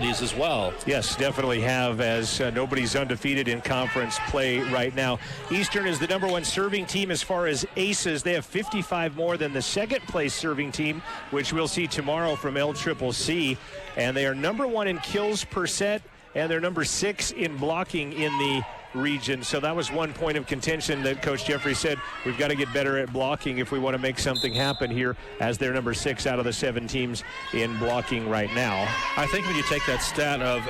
abilities as well. Yes, definitely have, as nobody's undefeated in conference play right now. Eastern is the number one serving team as far as aces. They have 55 more than the second-place serving team, which we'll see tomorrow from LCCC. And they are number one in kills per set, and they're number 6 in blocking in the region. So that was one point of contention that Coach Jeffrey said, we've got to get better at blocking if we want to make something happen here, as they're number 6 out of the 7 teams in blocking right now. I think when you take that stat of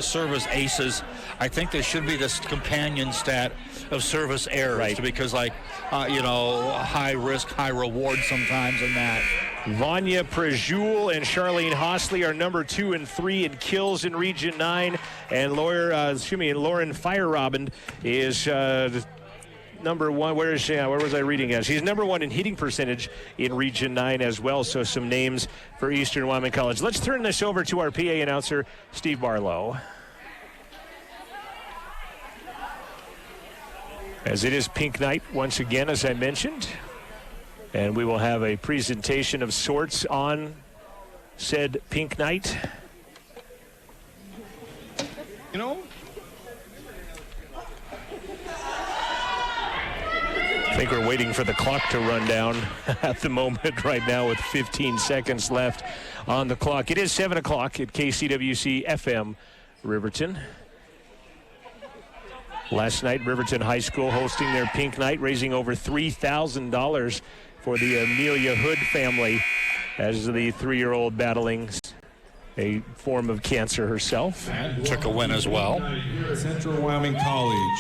service aces, I think there should be this companion stat of service errors, right? Because high risk, high reward sometimes in that. Vanya Prejul and Charlene Hosley are number 2 and 3 in kills in Region 9, and Lauren Feierabend is number 1. Where is she? Where was I reading at? She's number 1 in hitting percentage in Region 9 as well. So some names for Eastern Wyoming College. Let's turn this over to our PA announcer, Steve Barlow. As it is pink night once again, as I mentioned. And we will have a presentation of sorts on said pink night. I think we're waiting for the clock to run down at the moment right now with 15 seconds left on the clock. It is 7 o'clock at KCWC FM Riverton. Last night, Riverton High School hosting their pink night, raising over $3,000 for the Amelia Hood family, as the 3-year-old battling a form of cancer herself. Took a win as well. Central Wyoming College.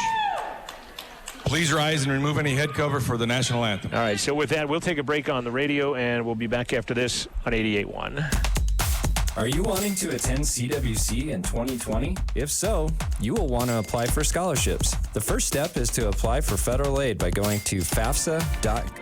Please rise and remove any head cover for the national anthem. All right, so with that, we'll take a break on the radio, and we'll be back after this on 88.1. Are you wanting to attend CWC in 2020? If so, you will want to apply for scholarships. The first step is to apply for federal aid by going to FAFSA.gov.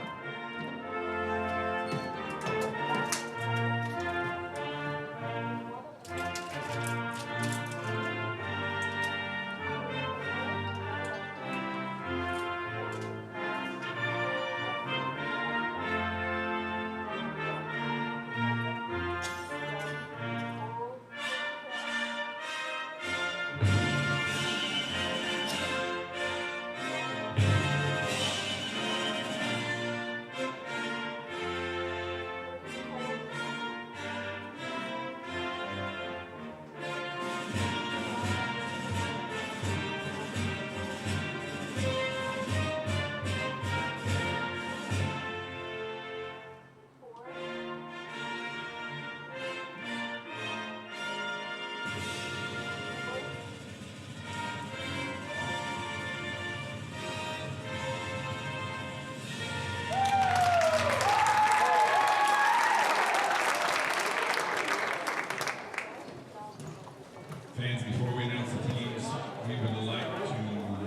Fans, before we announce the teams, we would like to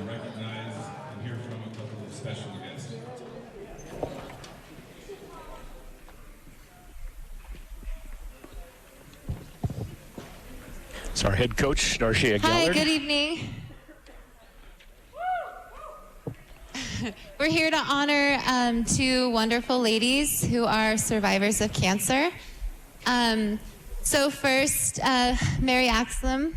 recognize and hear from a couple of special guests. It's our head coach, Darcia Gellert. Hi, good evening. We're here to honor 2 wonderful ladies who are survivors of cancer. So first, Mary Axlam.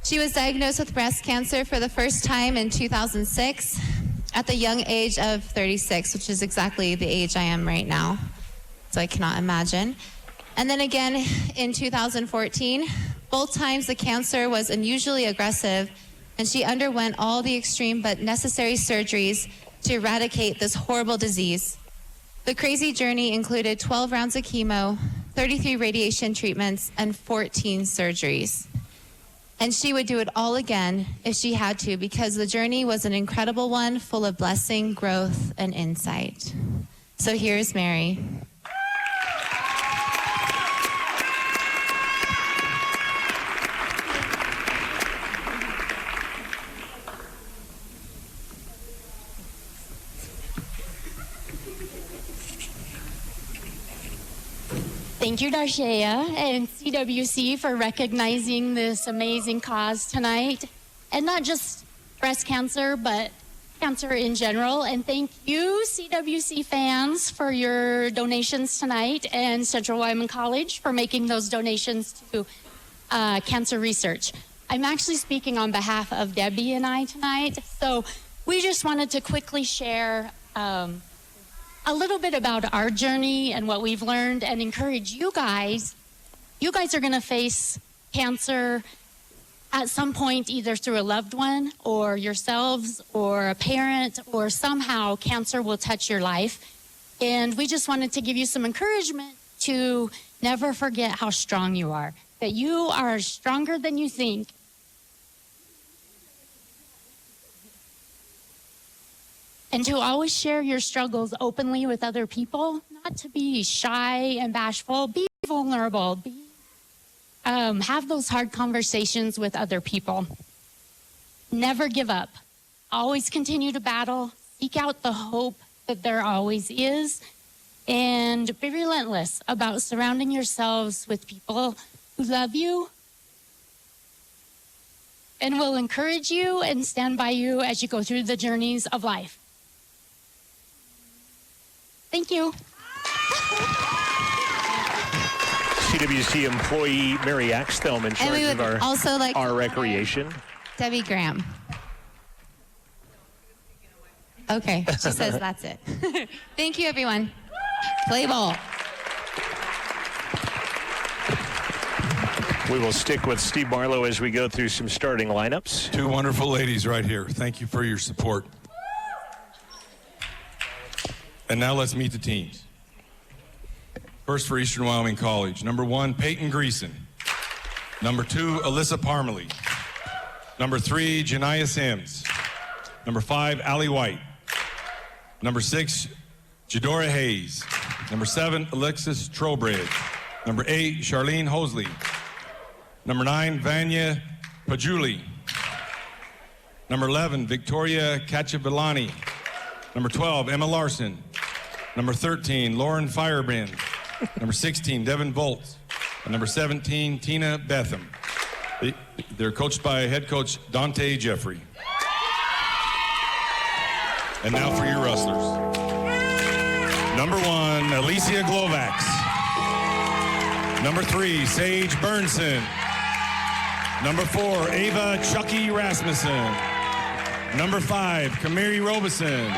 She was diagnosed with breast cancer for the first time in 2006 at the young age of 36, which is exactly the age I am right now. So I cannot imagine. And then again in 2014, both times the cancer was unusually aggressive, and she underwent all the extreme but necessary surgeries to eradicate this horrible disease. The crazy journey included 12 rounds of chemo, 33 radiation treatments, and 14 surgeries. And she would do it all again if she had to, because the journey was an incredible one, full of blessing, growth, and insight. So here's Mary. Thank you, Darcia and CWC, for recognizing this amazing cause tonight. And not just breast cancer, but cancer in general. And thank you, CWC fans, for your donations tonight, and Central Wyoming College for making those donations too. cancer research. I'm actually speaking on behalf of Debbie and I tonight. So we just wanted to quickly share a little bit about our journey and what we've learned and encourage you guys. You guys are going to face cancer at some point, either through a loved one or yourselves or a parent, or somehow cancer will touch your life. And we just wanted to give you some encouragement to never forget how strong you are, that you are stronger than you think. And to always share your struggles openly with other people, not to be shy and bashful, be vulnerable, have those hard conversations with other people. Never give up. Always continue to battle. Seek out the hope that there always is. And be relentless about surrounding yourselves with people who love you and will encourage you and stand by you as you go through the journeys of life. Thank you. CWC employee Mary Axthelm in charge of our recreation. Debbie Graham. Okay, she says that's it. Thank you, everyone. Play ball. We will stick with Steve Barlow as we go through some starting lineups. Two wonderful ladies right here. Thank you for your support. And now let's meet the teams. First for Eastern Wyoming College, number 1, Peyton Greason. Number 2, Alyssa Parmalee. Number 3, Janiyah Sims. Number 5, Allie White. Number 6, Jadora Hayes. Number 7, Alexis Trowbridge. Number 8, Charlene Hosley. Number 9, Vanya Pajuli. Number 11, Victoria Kachavilani. Number 12, Emma Larson. Number 13, Lauren Firebrand. Number 16, Devin Volts. And number 17, Tina Betham. They're coached by head coach Dante Jeffrey. And now for your wrestlers. Number 1, Alicia Glovax. Number 3, Sage Burnson. Number 4, Ava Chucky Rasmussen. Number 5, Kamiri Robeson.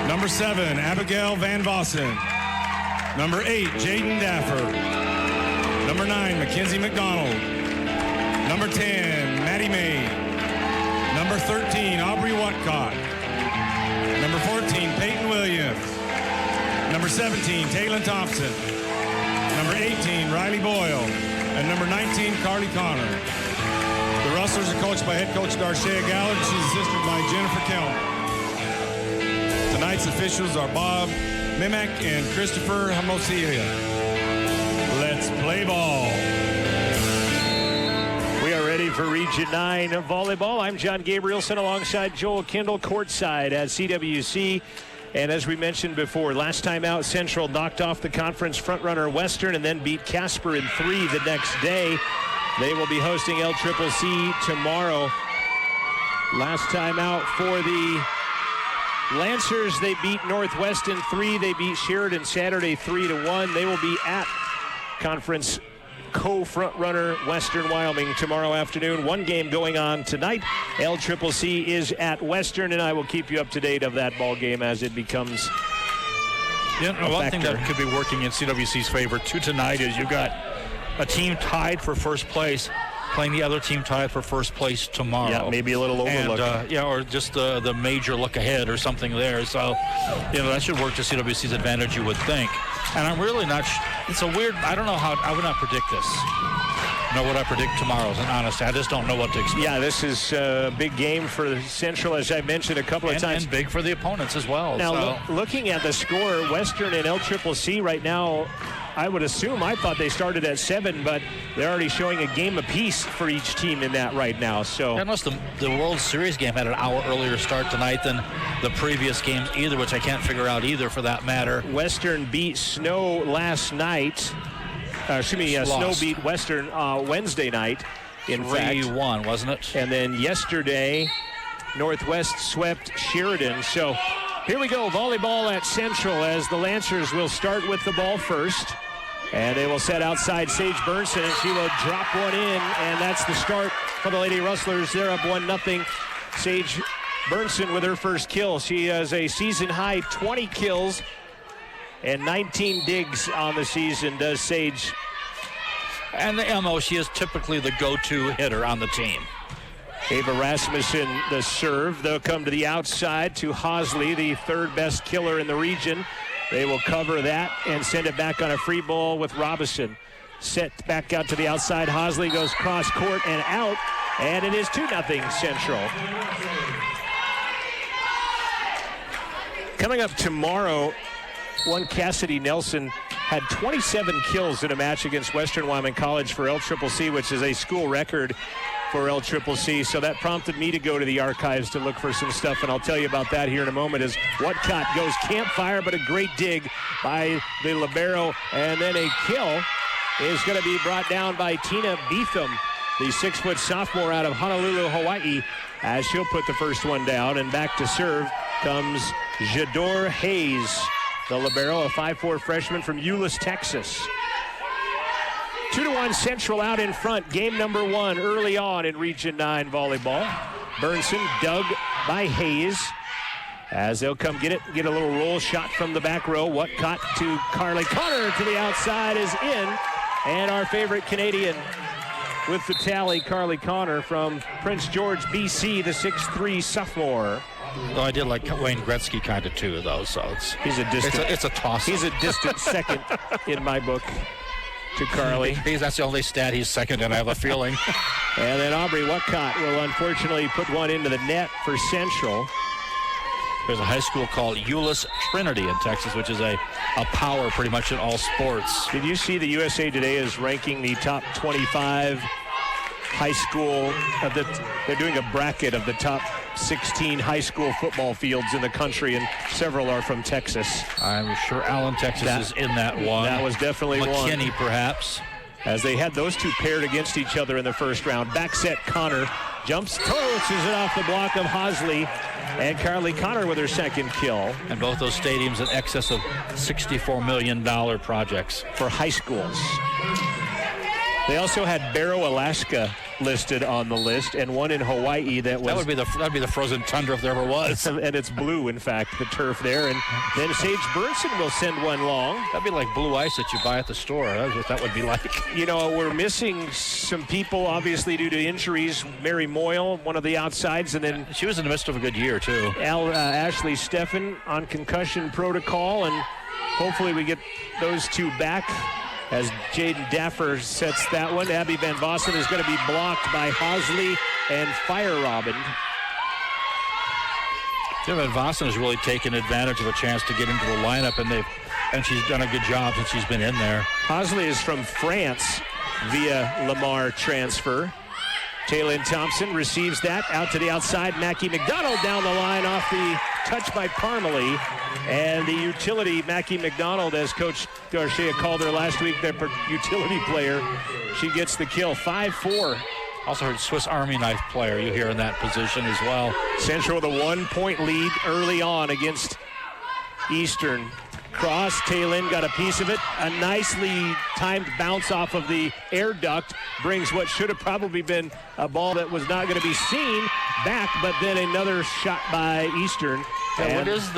Number 7, Abigail Van Vossen. Number 8, Jaden Daffer. Number 9, Mackenzie McDonald. Number 10, Maddie May. Number 13, Aubrey Watcott. Number 14, Peyton Williams. Number 17, Taylor Thompson. Number 18, Riley Boyle. And number 19, Carly Connor. The wrestlers are coached by head coach Darshea Gallard. She's assisted by Jennifer Kellner. Tonight's officials are Bob Mimak and Christopher Hamosia. Let's play ball. We are ready for Region 9 volleyball. I'm John Gabrielson alongside Joel Kindle courtside at CWC. And as we mentioned before, last time out, Central knocked off the conference frontrunner Western and then beat Casper in 3 the next day. They will be hosting LCCC tomorrow. Last time out for the Lancers, they beat Northwest in 3. They beat Sheridan Saturday 3-1. They will be at conference co-frontrunner Western Wyoming tomorrow afternoon. One game going on tonight. LCCC is at Western, and I will keep you up to date of that ball game as it becomes one thing that could be working in CWC's favor too tonight is you've got a team tied for first place playing the other team tied for first place tomorrow. Yeah, maybe a little overlook. And, or just the major look ahead or something there. So, that should work to CWC's advantage, you would think. And I'm really not, it's a weird, I don't know how, I would not predict this. What I predict tomorrow, and honestly, I just don't know what to expect. Yeah, this is a big game for Central, as I mentioned a couple of times. And big for the opponents as well. Now, looking at the score, Western and LCCC right now, I would assume, I thought they started at 7, but they're already showing a game apiece for each team in that right now. So, unless the World Series game had an hour earlier start tonight than the previous games either, which I can't figure out either for that matter. Western beat Snow last night. Snow beat Western Wednesday night, in fact. 3-1, wasn't it? And then yesterday, Northwest swept Sheridan. So here we go, volleyball at Central as the Lancers will start with the ball first. And they will set outside Sage Burnson, and she will drop one in, and that's the start for the Lady Rustlers. They're up 1-0. Sage Burnson with her first kill. She has a season-high 20 kills and 19 digs on the season, does Sage. And the MO, she is typically the go-to hitter on the team. Ava Rasmussen, the serve. They'll come to the outside to Hosley, the third best killer in the region. They will cover that and send it back on a free ball with Robison. Set back out to the outside. Hosley goes cross court and out, and it is 2-0 Central. Coming up tomorrow, one Cassidy Nelson had 27 kills in a match against Western Wyoming College for LCCC, which is a school record for LCCC. So that prompted me to go to the archives to look for some stuff, and I'll tell you about that here in a moment. As Whatcott goes campfire, but a great dig by the libero, and then a kill is going to be brought down by Tina Beetham, the 6-foot sophomore out of Honolulu, Hawaii, as she'll put the first one down. And back to serve comes Jador Hayes, the libero, a 5'4" freshman from Euless, Texas. 2-1 Central out in front. Game number 1 early on in Region 9 volleyball. Burnson dug by Hayes as they'll come get a little roll shot from the back row. Whatcott to Carly Connor to the outside is in. And our favorite Canadian with the tally, Carly Connor from Prince George, BC, the 6'3" sophomore. Though I did like Wayne Gretzky kind of too, though. So he's a distant. It's a toss. He's a distant second in my book to Carly. That's the only stat he's second in, I have a feeling. And then Aubrey Whatcott will unfortunately put one into the net for Central. There's a high school called Euless Trinity in Texas, which is a power pretty much in all sports. Did you see the USA Today is ranking the top 25 high school? They're doing a bracket of the top 16 high school football fields in the country, and several are from Texas. I'm sure Allen, Texas is in that one. That was definitely one. McKinney, perhaps. As they had those two paired against each other in the first round. Back set Connor jumps, tosses it off the block of Hosley, and Carly Connor with her second kill. And both those stadiums in excess of $64 million projects for high schools. They also had Barrow, Alaska listed on the list, and one in Hawaii that'd be the frozen tundra if there ever was. And it's blue, in fact, the turf there. And then Sage Burnson will send one long. That'd be like blue ice that you buy at the store. That's what that would be like. You know, we're missing some people, obviously, due to injuries. Mary Moyle, one of the outsides, and then she was in the midst of a good year, too. Ashley Steffen on concussion protocol, and hopefully we get those two back. As Jaden Daffer sets that one, Abby Van Vossen is going to be blocked by Hosley and Fire Robin. Van Vossen has really taken advantage of a chance to get into the lineup, and she's done a good job since she's been in there. Hosley is from France via Lamar transfer. Taylin Thompson receives that out to the outside. Mackie McDonald down the line off the touch by Parmalee. And the utility, Mackie McDonald, as Coach Garcia called her last week, their utility player, she gets the kill. 5-4. Also heard Swiss Army knife player you hear in that position as well. Central with a 1-point lead early on against Eastern. Cross, Taylin got a piece of it. A nicely timed bounce off of the air duct brings what should have probably been a ball that was not going to be seen back, but then another shot by Eastern. And what is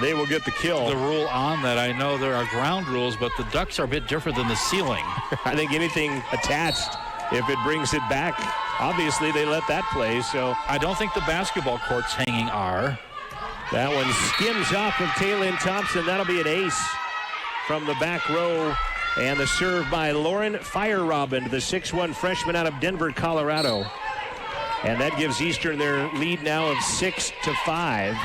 they will get the kill. The rule on that? I know there are ground rules, but the ducts are a bit different than the ceiling. I think anything attached, if it brings it back, obviously they let that play. So I don't think the basketball courts hanging are. That one skims off of Taylin Thompson. That'll be an ace from the back row. And the serve by Lauren Fire Robin, the 6'1" freshman out of Denver, Colorado. And that gives Eastern their lead now of 6-5.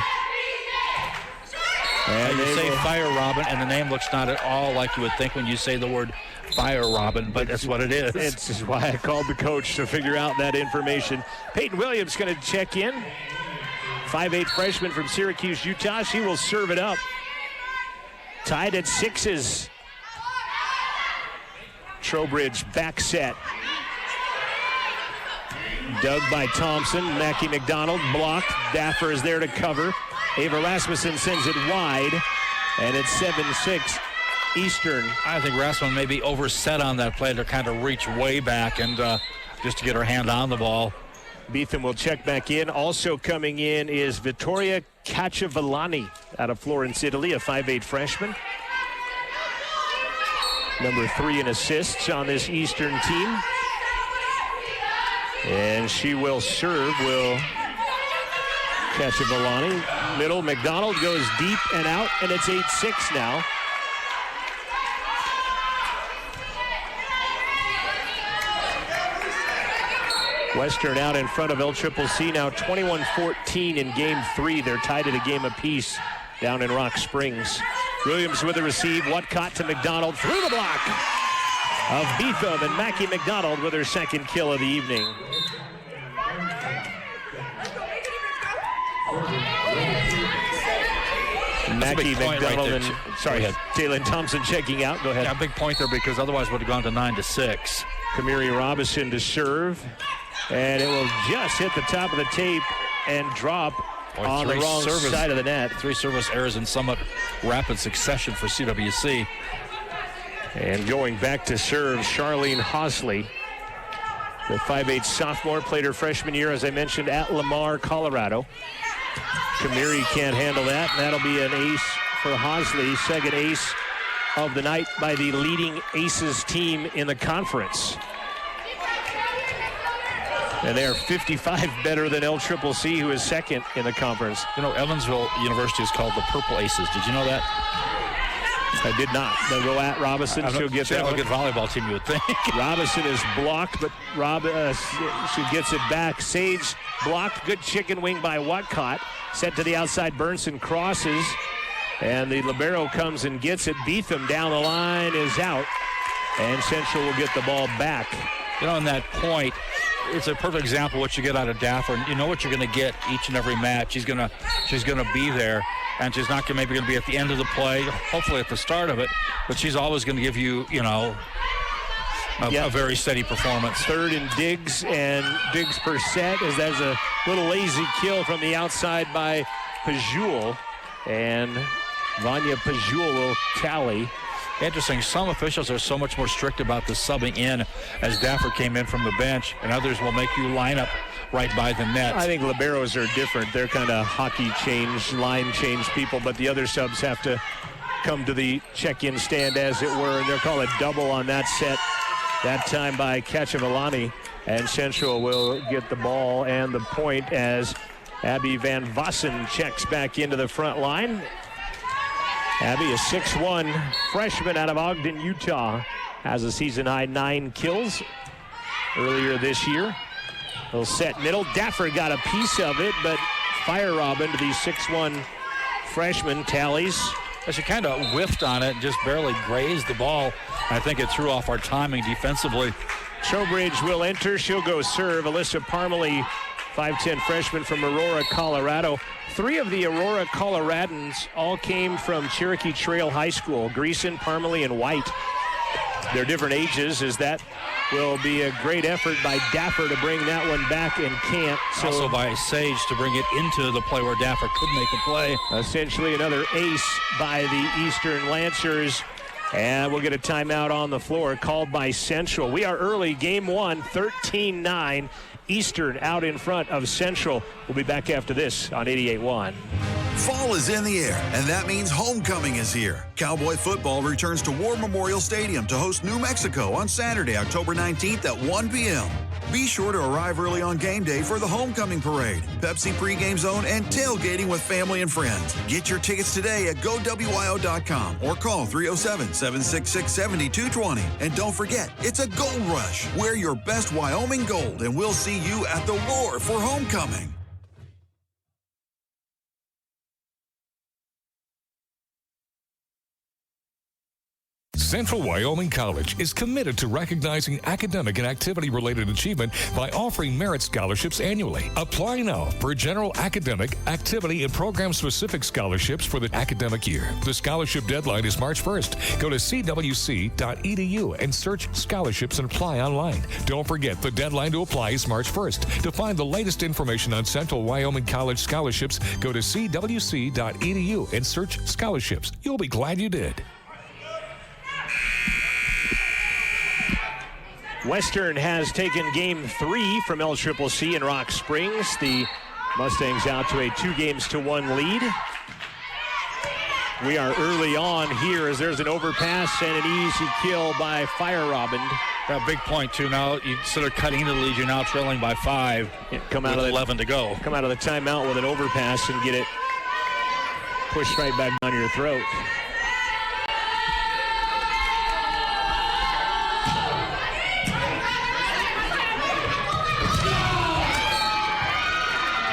And you say Fire Robin, and the name looks not at all like you would think when you say the word Fire Robin, but that's what it is. It's why I called the coach to figure out that information. Peyton Williams going to check in. 5'8" freshman from Syracuse, Utah. She will serve it up. Tied at 6s. Trowbridge back set. Dug by Thompson. Mackie McDonald blocked. Daffer is there to cover. Ava Rasmussen sends it wide. And it's 7-6 Eastern. I think Rassman maybe overset on that play to kind of reach way back and just to get her hand on the ball. Beetham will check back in. Also coming in is Vittoria Cacciavellani out of Florence, Italy, a 5'8 freshman. Number 3 in assists on this Eastern team. And she will serve, Cacciavellani. Middle, McDonald goes deep and out, and it's 8-6 now. Western out in front of LCCC now 21-14 in game 3. They're tied at a game apiece down in Rock Springs. Williams with the receive. Whatcott to McDonald through the block of Beetham, and Mackie McDonald with her second kill of the evening. Mackie McDonald and Taylon Thompson checking out. Go ahead. Yeah, big point there because otherwise would have gone to 9-6. Kamiri Robinson to serve. And it will just hit the top of the tape and drop on the wrong side of the net. 3 service errors in somewhat rapid succession for CWC. And going back to serve, Charlene Hosley, the 5'8 sophomore, played her freshman year, as I mentioned, at Lamar, Colorado. Kamiri can't handle that, and that'll be an ace for Hosley. Second ace of the night by the leading Aces team in the conference. And they are 55 better than LCCC, who is second in the conference. You know, Evansville University is called the Purple Aces. Did you know that? I did not. They'll go at Robinson. She'll get that. A good volleyball team, you would think. Robinson is blocked, but she gets it back. Sage blocked. Good chicken wing by Whatcott. Set to the outside. Burnson crosses, and the libero comes and gets it. Beetham down the line is out, and Central will get the ball back. You know, in that point, it's a perfect example of what you get out of Daffer. You know what you're going to get each and every match. She's going to be there, and she's not maybe going to be at the end of the play, hopefully at the start of it, but she's always going to give you, a very steady performance. Third in digs, and digs per set, as there's a little lazy kill from the outside by Pajul, and Vanya Pajul will tally. Interesting. Some officials are so much more strict about the subbing in as Daffer came in from the bench, and others will make you line up right by the net. I think liberos are different. They're kind of hockey change, line change people, but the other subs have to come to the check-in stand, as it were, and they'll call it double on that set, that time by Cacciavellani, and Central will get the ball and the point as Abby Van Vossen checks back into the front line. Abby, a 6'1 freshman out of Ogden, Utah, has a season-high 9 kills earlier this year. Little set middle. Daffer got a piece of it, but Fire Robin to the 6'1 freshman tallies. She kind of whiffed on it and just barely grazed the ball. I think it threw off our timing defensively. Trowbridge will enter. She'll go serve. Alyssa Parmalee, 5'10 freshman from Aurora, Colorado. 3 of the Aurora Coloradans all came from Cherokee Trail High School. Greason, Parmalee, and White. They're different ages, as that will be a great effort by Daffer to bring that one back and can't. So also by Sage to bring it into the play where Daffer could make a play. Essentially another ace by the Eastern Lancers. And we'll get a timeout on the floor called by Central. We are early, game 1, 13-9. Eastern out in front of Central. We'll be back after this on 88.1. Fall is in the air, and that means homecoming is here. Cowboy football returns to War Memorial Stadium to host New Mexico on Saturday, October 19th at 1 p.m. Be sure to arrive early on game day for the homecoming parade, Pepsi pregame zone, and tailgating with family and friends. Get your tickets today at GoWyo.com or call 307-766-7220. And don't forget, it's a gold rush. Wear your best Wyoming gold, and we'll see you at the Roar for homecoming. Central Wyoming College is committed to recognizing academic and activity-related achievement by offering merit scholarships annually. Apply now for general academic, activity, and program-specific scholarships for the academic year. The scholarship deadline is March 1st. Go to CWC.edu and search scholarships and apply online. Don't forget, the deadline to apply is March 1st. To find the latest information on Central Wyoming College scholarships, go to CWC.edu and search scholarships. You'll be glad you did. Western has taken game 3 from LCCC in Rock Springs. The Mustangs out to a 2-1 lead. We are early on here as there's an overpass and an easy kill by Fire Robin. A big point, too. Now, instead of cutting into the lead, you're now trailing by 5 come out with of 11 to go. Come out of the timeout with an overpass and get it pushed right back down your throat.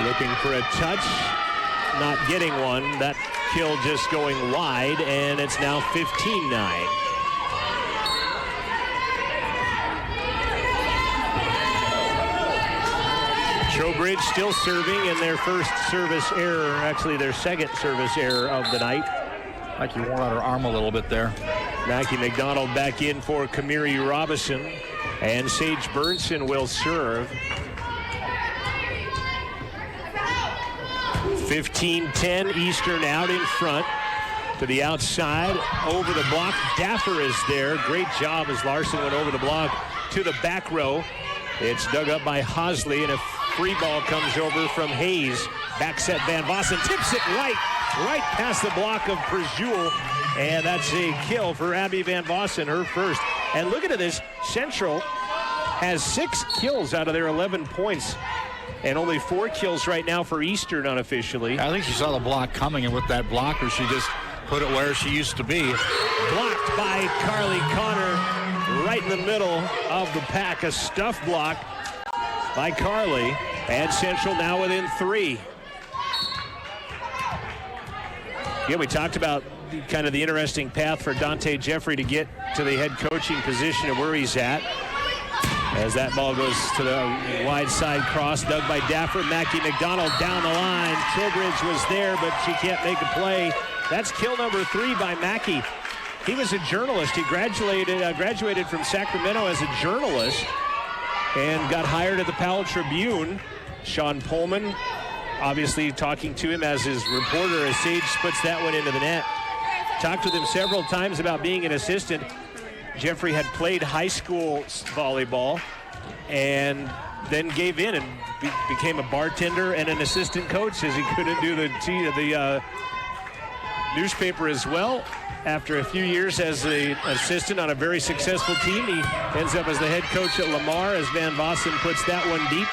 Looking for a touch, not getting one. That kill just going wide, and it's now 15-9. Trowbridge still serving in their first service error, actually their second service error of the night. Like he wore out her arm a little bit there. Mackie McDonald back in for Kamiri Robinson, and Sage Burnson will serve. 15-10, Eastern out in front. To the outside, over the block. Daffer is there. Great job as Larson went over the block to the back row. It's dug up by Hosley, and a free ball comes over from Hayes. Back set Van Vossen, tips it right past the block of Prejul. And that's a kill for Abby Van Vossen, her first. And look at this, Central has 6 kills out of their 11 points. And only 4 kills right now for Eastern unofficially. I think she saw the block coming, and with that blocker, she just put it where she used to be. Blocked by Carly Connor right in the middle of the pack. A stuff block by Carly. And Central now within 3. Yeah, we talked about kind of the interesting path for Dante Jeffrey to get to the head coaching position of where he's at. As that ball goes to the wide side cross, dug by Daffer. Mackie McDonald down the line. Trowbridge was there, but she can't make a play. That's kill number 3 by Mackie. He was a journalist. He graduated from Sacramento as a journalist and got hired at the Powell Tribune. Sean Pullman obviously talking to him as his reporter as Sage puts that one into the net. Talked with him several times about being an assistant. Jeffrey had played high school volleyball and then gave in and became a bartender and an assistant coach as he couldn't do the newspaper as well. After a few years as an assistant on a very successful team, he ends up as the head coach at Lamar as Van Vossen puts that one deep.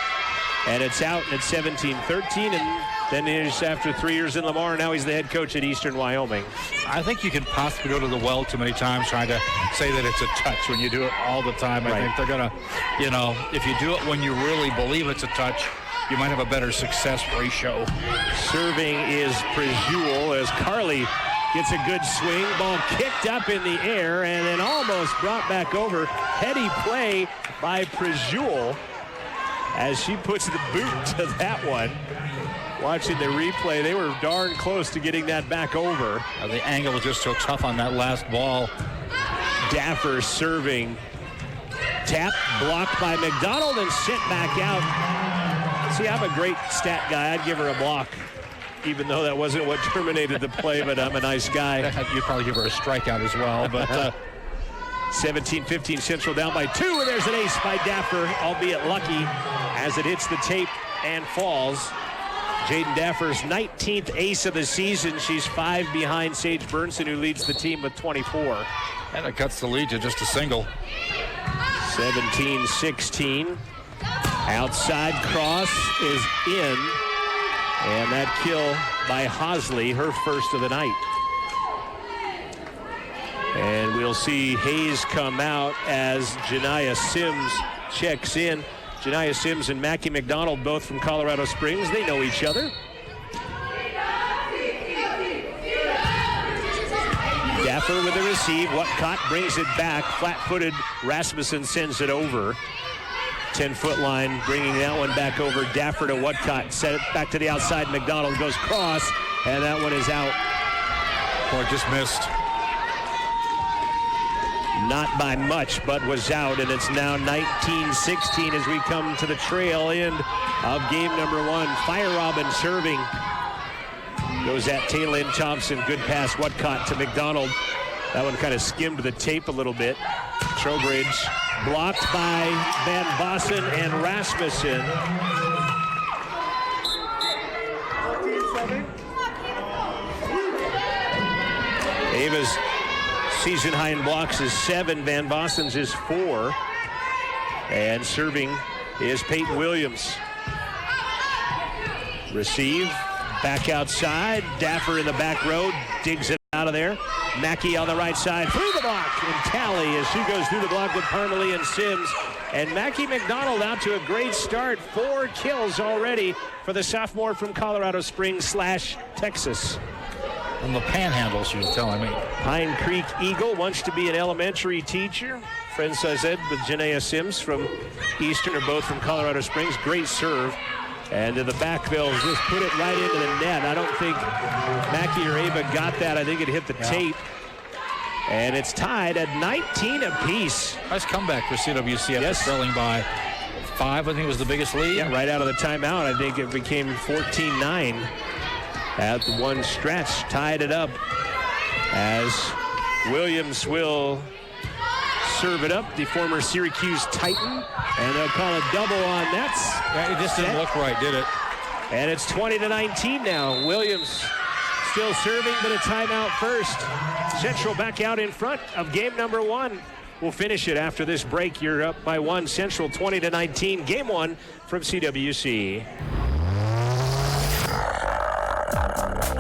And it's out at 17-13, and then he's after 3 years in Lamar, now he's the head coach at Eastern Wyoming. I think you can possibly go to the well too many times trying to say that it's a touch when you do it all the time. I think they're going to, if you do it when you really believe it's a touch, you might have a better success ratio. Serving is Prejul as Carly gets a good swing. Ball kicked up in the air and then almost brought back over. Heady play by Prejul as she puts the boot to that one. Watching the replay, they were darn close to getting that back over. The angle was just so tough on that last ball. Daffer serving. Tap blocked by McDonald and sent back out. See, I'm a great stat guy. I'd give her a block, even though that wasn't what terminated the play, but I'm a nice guy. You'd probably give her a strikeout as well, but 17-15 Central down by 2, and there's an ace by Daffer, albeit lucky as it hits the tape and falls. Jaden Daffer's 19th ace of the season. She's 5 behind Sage Burnson, who leads the team with 24. And it cuts the lead to just a single. 17-16. Outside cross is in. And that kill by Hosley, her first of the night. And we'll see Hayes come out as Janiyah Sims checks in. Janiyah Sims and Mackie McDonald, both from Colorado Springs. They know each other. Daffer with the receive. Whatcott brings it back. Flat-footed. Rasmussen sends it over. 10-foot line, bringing that one back over. Daffer to Whatcott. Set it back to the outside. McDonald goes cross, and that one is out. Boy, just missed. Not by much, but was out, and it's now 19-16 as we come to the trail end of game number 1. Fire Robin serving. Goes at Taylin Thompson. Good pass, Whatcott to McDonald. That one kind of skimmed the tape a little bit. Trowbridge Blocked by Van Bossen and Rasmussen. Ava's season high in blocks is 7. Van Bossen's is 4. And serving is Peyton Williams. Receive, back outside. Daffer in the back row, digs it out of there. Mackey on the right side, through the block, and Tally as she goes through the block with Parmalee and Sims. And Mackie McDonald out to a great start. 4 kills already for the sophomore from Colorado Springs / Texas. From the Panhandle, she was telling me. Pine Creek Eagle wants to be an elementary teacher. Friends said with Janaea Sims from Eastern, are both from Colorado Springs. Great serve. And to the back, they'll just put it right into the net. I don't think Mackie or Ava got that. I think it hit the tape. And it's tied at 19 apiece. Nice comeback for CWC after trailing by 5. I think it was the biggest lead. Yeah, right out of the timeout. I think it became 14-9 at the one stretch. Tied it up as Williams will serve it up, the former Syracuse Titan, and they'll call a double on Nets. Yeah, it just didn't look right, did it? And it's 20-19 now. Williams still serving, but a timeout first. Central back out in front of game number 1. We'll finish it after this break. You're up by 1. Central 20-19, game 1 from CWC.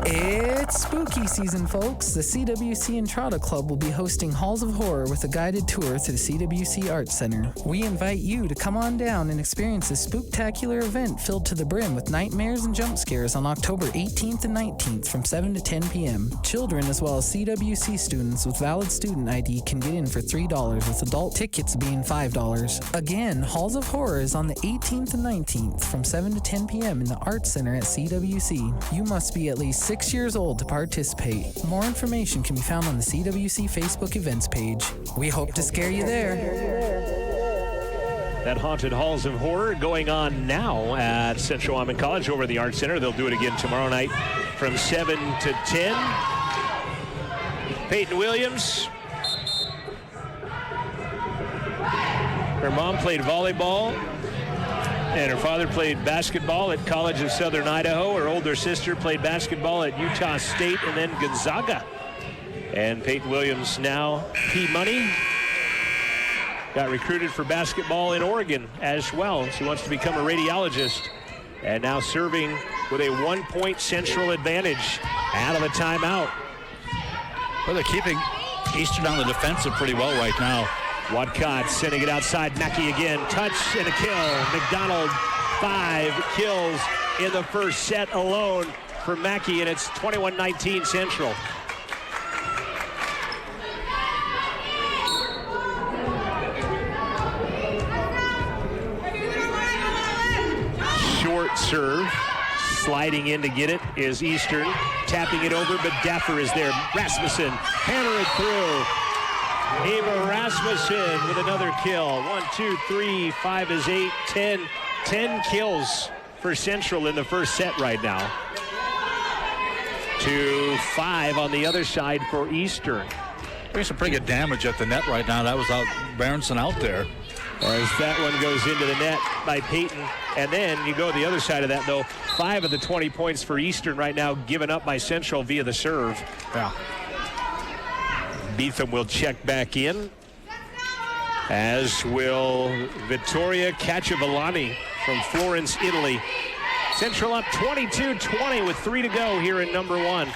It's spooky season, folks. The CWC Entrada Club will be hosting Halls of Horror with a guided tour to the CWC Arts Center. We invite you to come on down and experience this spooktacular event filled to the brim with nightmares and jump scares on October 18th and 19th from 7 to 10 p.m. Children as well as CWC students with valid student ID can get in for $3, with adult tickets being $5. Again, Halls of Horror is on the 18th and 19th from 7 to 10 p.m. in the Arts Center at CWC. You must be at least 6 years old to participate. More information can be found on the CWC Facebook events page. We hope to scare you there. That Haunted Halls of Horror going on now at Central Wyoming College over at the Arts Center. They'll do it again tomorrow night from 7 to 10. Peyton Williams. Her mom played volleyball, and her father played basketball at College of Southern Idaho. Her older sister played basketball at Utah State and then Gonzaga. And Peyton Williams now P-Money. Got recruited for basketball in Oregon as well. She wants to become a radiologist. And now serving with a 1-point Central advantage out of the timeout. Well, they're keeping Eastern on the defensive pretty well right now. Watcott sending it outside. Mackey again. Touch and a kill. McDonald 5 kills in the first set alone for Mackey, and it's 21-19 Central. Short serve. Sliding in to get it is Eastern. Tapping it over, but Daffer is there. Rasmussen hammer it through. Ava Rasmussen with another kill. 1, 2, 3, 5 is 8, 10. 10 kills for Central in the first set right now. 2-5 on the other side for Eastern. Doing some pretty good damage at the net right now. That was Berenson out there. As that one goes into the net by Peyton. And then you go to the other side of that, though. 5 of the 20 points for Eastern right now given up by Central via the serve. Yeah. Beetham will check back in, as will Vittoria Cacciavellani from Florence, Italy. Central up 22-20 with 3 to go here in number 1.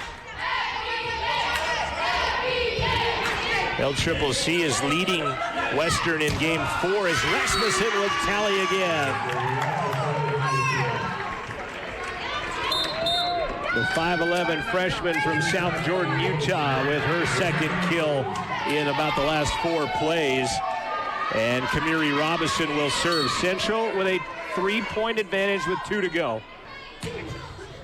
LCCC is leading Western in game 4 as Rasmussen will tally again. The 5'11" freshman from South Jordan, Utah, with her second kill in about the last 4 plays. And Kamiri Robinson will serve. Central with a 3-point advantage with 2 to go.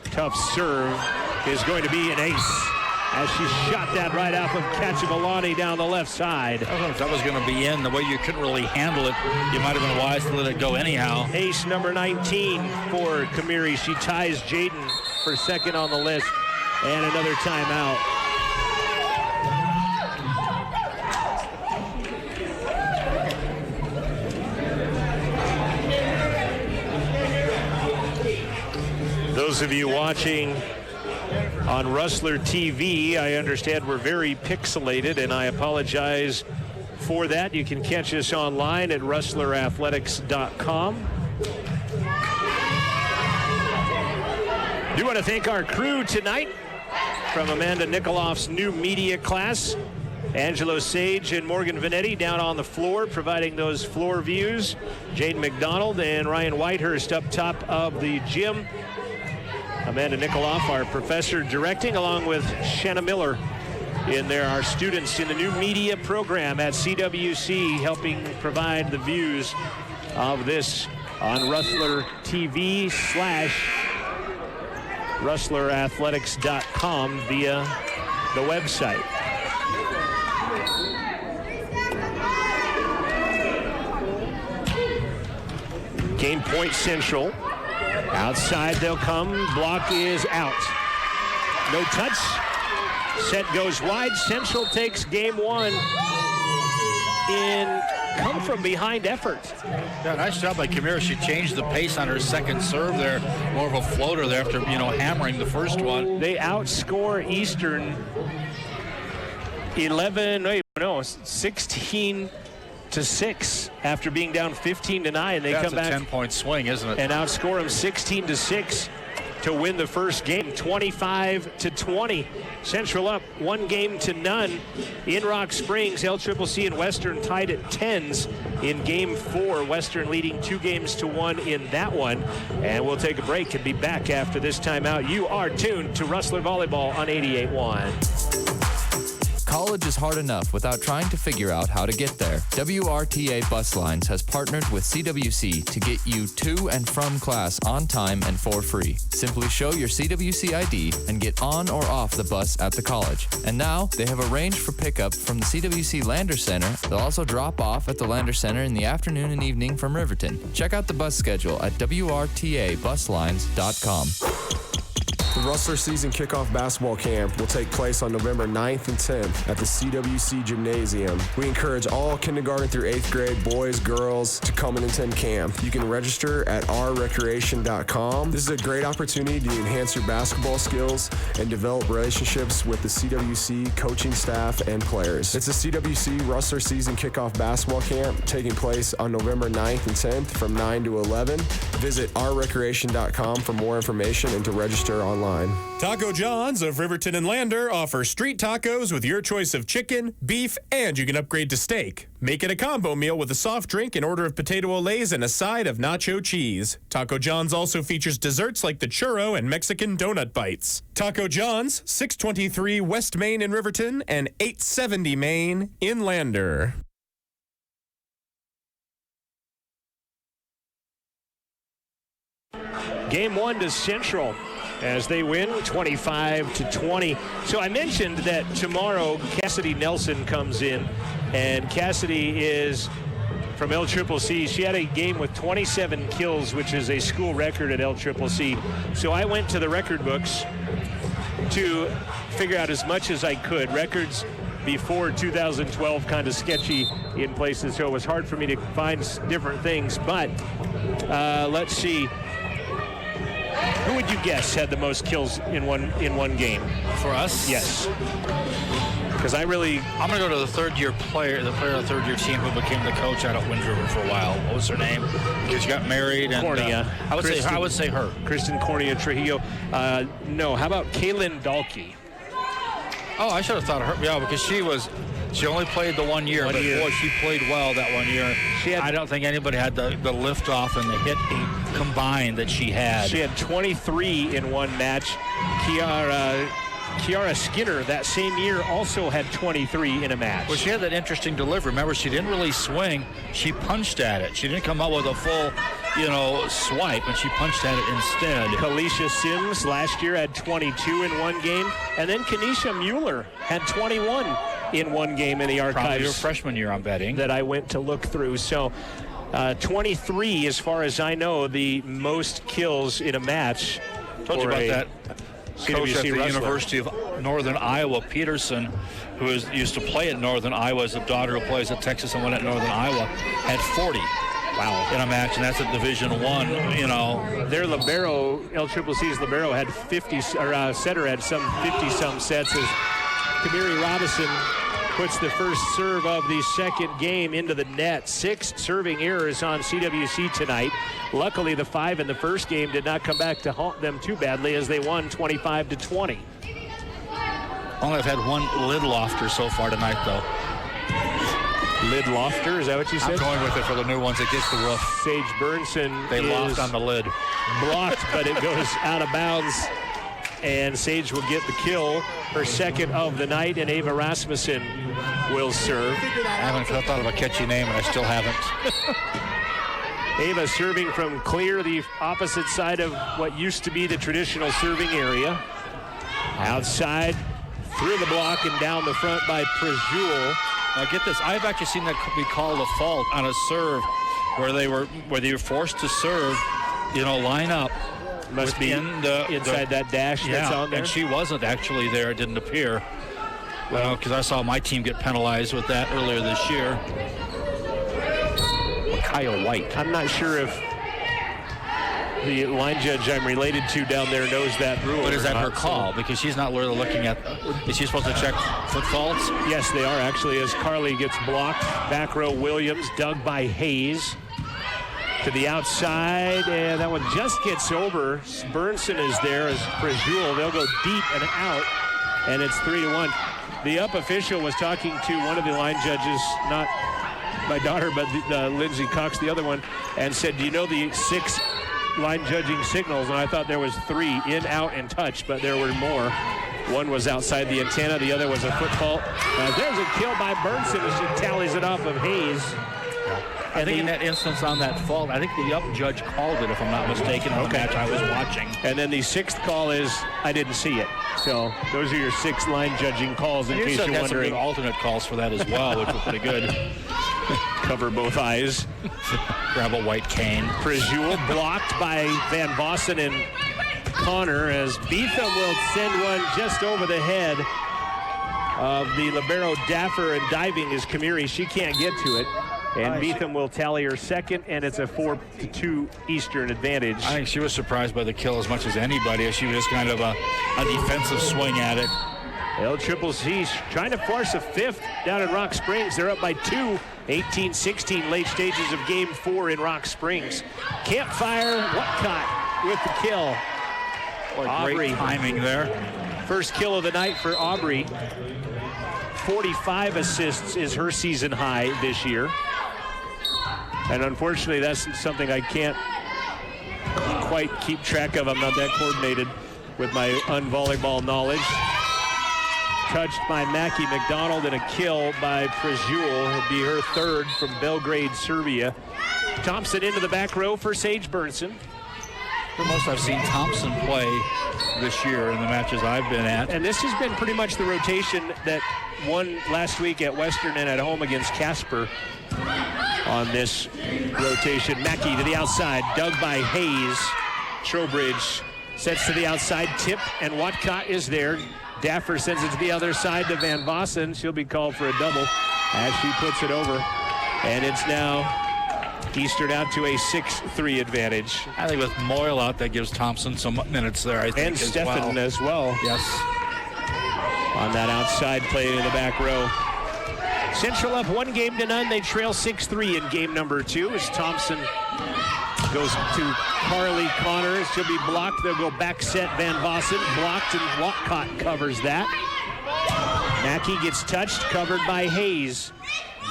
Tough serve is going to be an ace as she shot that right off of Cacciavellani down the left side. I don't know if that was going to be in. The way you couldn't really handle it, you might have been wise to let it go anyhow. Ace number 19 for Kamiri. She ties Jaden for second on the list. And another timeout. those of you watching on Rustler TV, I understand we're very pixelated, and I apologize for that. You can catch us online at rustlerathletics.com. Do want to thank our crew tonight from Amanda Nikoloff's new media class. Angelo Sage and Morgan Vanetti down on the floor providing those floor views. Jane McDonald and Ryan Whitehurst up top of the gym. Amanda Nikoloff, our professor, directing, along with Shanna Miller in there, our students in the new media program at CWC, helping provide the views of this on Rustler TV / rustlerathletics.com via the website. Game point Central. Outside they'll come. Block is out. No touch. Set goes wide. Central takes game one in come from behind effort. Yeah, nice job by Kamira. She changed the pace on her second serve there. More of a floater there after, hammering the first one. They outscore Eastern 16-6 after being down 15-9. They come back. That's a 10-point swing, isn't it? And outscore them 16-6 to win the first game, 25-20. Central up 1-0 in Rock Springs. LCCC and Western tied at 10s in game 4. Western leading 2-1 in that one. And we'll take a break and be back after this timeout. You are tuned to Rustler Volleyball on 88.1. College is hard enough without trying to figure out how to get there. WRTA Bus Lines has partnered with CWC to get you to and from class on time and for free. Simply show your CWC ID and get on or off the bus at the college. And now they have arranged for pickup from the CWC Lander Center. They'll also drop off at the Lander Center in the afternoon and evening from Riverton. Check out the bus schedule at WRTABuslines.com. The Rustler season kickoff basketball camp will take place on November 9th and 10th at the CWC Gymnasium. We encourage all kindergarten through 8th grade boys, girls to come and attend camp. You can register at ourrecreation.com. This is a great opportunity to enhance your basketball skills and develop relationships with the CWC coaching staff and players. It's a CWC Rustler season kickoff basketball camp taking place on November 9th and 10th from 9 to 11. Visit ourrecreation.com for more information and to register online. Taco John's of Riverton and Lander offers street tacos with your choice of chicken, beef, and you can upgrade to steak. Make it a combo meal with a soft drink, an order of potato olays, and a side of nacho cheese. Taco John's also features desserts like the churro and Mexican donut bites. Taco John's, 623 West Main in Riverton and 870 Main in Lander. Game 1 to Central as they win 25-20. So I mentioned that tomorrow Cassidy Nelson comes in, and Cassidy is from LCCC. She had a game with 27 kills, which is a school record at LCCC. So I went to the record books to figure out as much as I could. Records before 2012 kind of sketchy in places, so it was hard for me to find different things. But let's see. Who would you guess had the most kills in one game? For us? Yes. Because I'm going to go to the third-year player, the player of the third-year team who became the coach out at Wind River for a while. What was her name? Because she got married. And Cornea. I would say her. Kristen Cornea Trujillo. No, how about Kaylin Dahlke? Oh, I should have thought of her. Yeah, because she only played the 1 year, but boy, she played well that 1 year. I don't think anybody had the lift off and the hit combined that she had. She had 23 in one match. Kiara Skinner that same year also had 23 in a match. Well, she had that interesting delivery. Remember, she didn't really swing. She punched at it. She didn't come out with a full, swipe, and she punched at it instead. Kalisha Sims last year had 22 in one game. And then Kenesha Mueller had 21 in one game in the archives. Probably your freshman year, I'm betting. That I went to look through. So 23, as far as I know, the most kills in a match. Told you about that. Coach at the Rustler. University of Northern Iowa, Peterson, who used to play at Northern Iowa, as a daughter who plays at Texas and went at Northern Iowa, had 40 Wow. in a match, and that's at Division I, you know. Their libero, LCCC's libero, had 50, or setter had some 50-some sets as Kamiri Robinson puts the first serve of the second game into the net. 6 serving errors on CWC tonight. Luckily, the 5 in the first game did not come back to haunt them too badly as they won 25-20. Only have had one lid lofter so far tonight, though. Lid lofter, is that what you said? I'm going with it for the new ones. It gets the roof. Sage Burnson They loft on the lid. blocked, but it goes out of bounds. And Sage will get the kill, her second of the night, and Ava Rasmussen will serve. I haven't thought of a catchy name, and I still haven't. Ava serving from clear, the opposite side of what used to be the traditional serving area. Outside, through the block and down the front by Prejul. Now get this, I've actually seen that be called a fault on a serve where they were forced to serve, you know, line up. Must be inside that dash that's on there. And she wasn't actually there, it didn't appear. Well, because I saw my team get penalized with that earlier this year. Kyle White. I'm not sure if the line judge I'm related to down there knows that rule. But is that her call? Because she's not really looking at, is she supposed to check foot faults? Yes, they are actually, as Carly gets blocked. Back row Williams, dug by Hayes. To the outside, and that one just gets over. Burnson is there as Prejul. They'll go deep and out, and it's 3-1. The up official was talking to one of the line judges, not my daughter, but Lindsay Cox, the other one, and said, do you know the 6 line judging signals? And I thought there was 3, in, out, and touch, but there were more. One was outside the antenna, the other was a foot fault. There's a kill by Burnson as she tallies it off of Hayes. I think in that instance on that fault, I think the up judge called it, if I'm not mistaken, in the match I was watching. And then the 6th call is, I didn't see it. So those are your 6 line judging calls in case you're wondering. Some alternate calls for that as well, which were pretty good. Cover both eyes. Grab a white cane. Prejul blocked by Van Vossen and Connor as Beetham will send one just over the head of the libero Daffer, and diving is Kamiri. She can't get to it. And Beetham will tally her second, and it's a 4-2 Eastern advantage. I think she was surprised by the kill as much as anybody. She was just kind of a defensive swing at it. LCCC trying to force a 5th down in Rock Springs. They're up by 2, 18-16, late stages of Game 4 in Rock Springs. Campfire, Whatcott with the kill. Boy, great timing there. First kill of the night for Aubrey. 45 assists is her season high this year. And unfortunately, that's something I can't quite keep track of. I'm not that coordinated with my unvolleyball knowledge. Touched by Mackie McDonald and a kill by Prejul. It'll be her 3rd from Belgrade, Serbia. Thompson into the back row for Sage Burnson. The most I've seen Thompson play this year in the matches I've been at. And this has been pretty much the rotation that won last week at Western and at home against Casper on this rotation. Mackey to the outside, dug by Hayes. Trowbridge sets to the outside, tip, and Whatcott is there. Daffer sends it to the other side to Van Vossen. She'll be called for a double as she puts it over. And it's now Eastern out to a 6-3 advantage. I think with Moyle out, that gives Thompson some minutes there, I think, and Stefan as well. Yes. On that outside play in the back row. Central up 1-0. They trail 6-3 in game number 2 as Thompson goes to Carly Connor. She'll be blocked. They'll go back set. Van Vossen blocked, and Whatcott covers that. Mackey gets touched, covered by Hayes.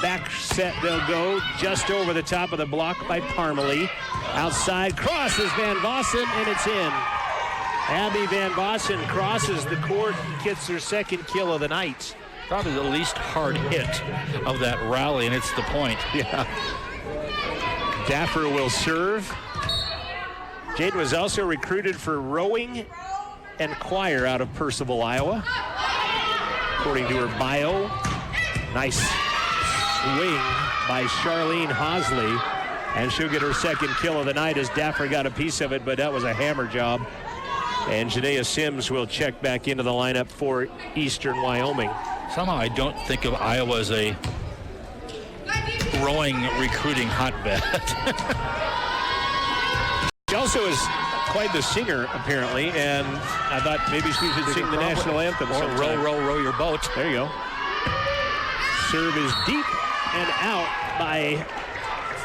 Back set they'll go just over the top of the block by Parmalee. Outside crosses Van Vossen, and it's in. Abby Van Vossen crosses the court and gets her second kill of the night. Probably the least hard hit of that rally, and it's the point. Yeah. Daffer will serve. Jade was also recruited for rowing and choir out of Percival, Iowa. According to her bio, nice swing by Charlene Hosley, and she'll get her second kill of the night as Daffer got a piece of it, but that was a hammer job. And Janaea Sims will check back into the lineup for Eastern Wyoming. Somehow I don't think of Iowa as a growing recruiting hotbed. She also is quite the singer, apparently, and I thought maybe she should sing the national anthem. Or row, row, row your boat. There you go. Serve is deep and out by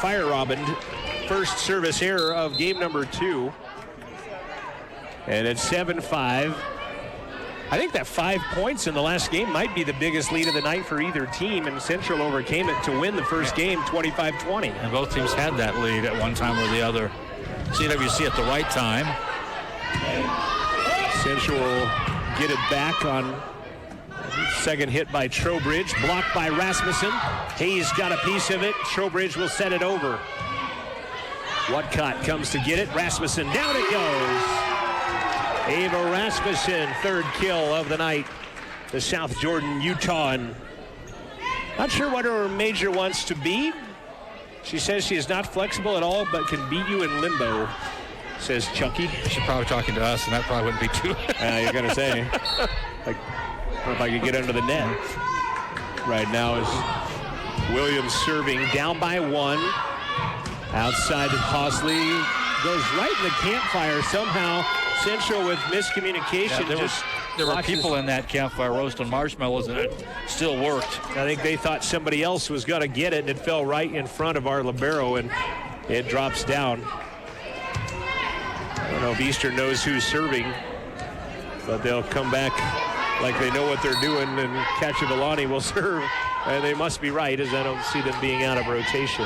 Fire Robin. First service error of game number 2. And it's 7-5. I think that 5 points in the last game might be the biggest lead of the night for either team, and Central overcame it to win the first game 25-20. And both teams had that lead at one time or the other. CWC at the right time. Central will get it back on second hit by Trowbridge, blocked by Rasmussen. Hayes got a piece of it. Trowbridge will set it over. Whatcott comes to get it. Rasmussen, down it goes. Ava Rasmussen, third kill of the night. The South Jordan Utahan. Not sure what her major wants to be. She says she is not flexible at all, but can beat you in limbo, says Chucky. She's probably talking to us, and that probably wouldn't be too. You're going to say. Like, if I could get under the net. Right now is Williams serving down by 1. Outside to Hosley. Goes right in the campfire somehow. Central with miscommunication. Yeah, there were people in that campfire roasting marshmallows, and it still worked. I think they thought somebody else was going to get it, and it fell right in front of our libero, and it drops down. I don't know if Eastern knows who's serving, but they'll come back like they know what they're doing, and Cacciavillani will serve, and they must be right, as I don't see them being out of rotation.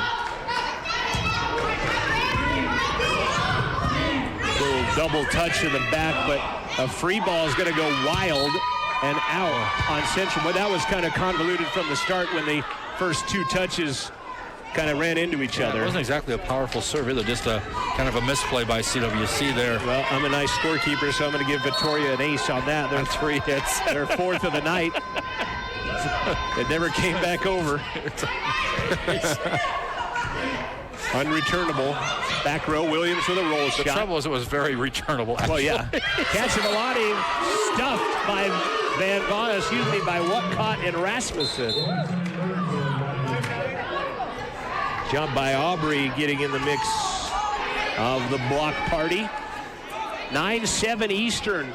Little double touch in the back, but a free ball is going to go wild and out on Central. But that was kind of convoluted from the start when the first 2 touches kind of ran into each other. It wasn't exactly a powerful serve either, just a kind of a misplay by CWC there. Well, I'm a nice scorekeeper, so I'm going to give Victoria an ace on that. They're 3 hits. They're 4th of the night. It never came back over. Unreturnable. Back row, Williams with a roll shot. The trouble is it was very returnable, actually. Well, yeah. Cacciavillani stuffed by by Whatcott and Rasmussen. Jump by Aubrey getting in the mix of the block party. 9-7 Eastern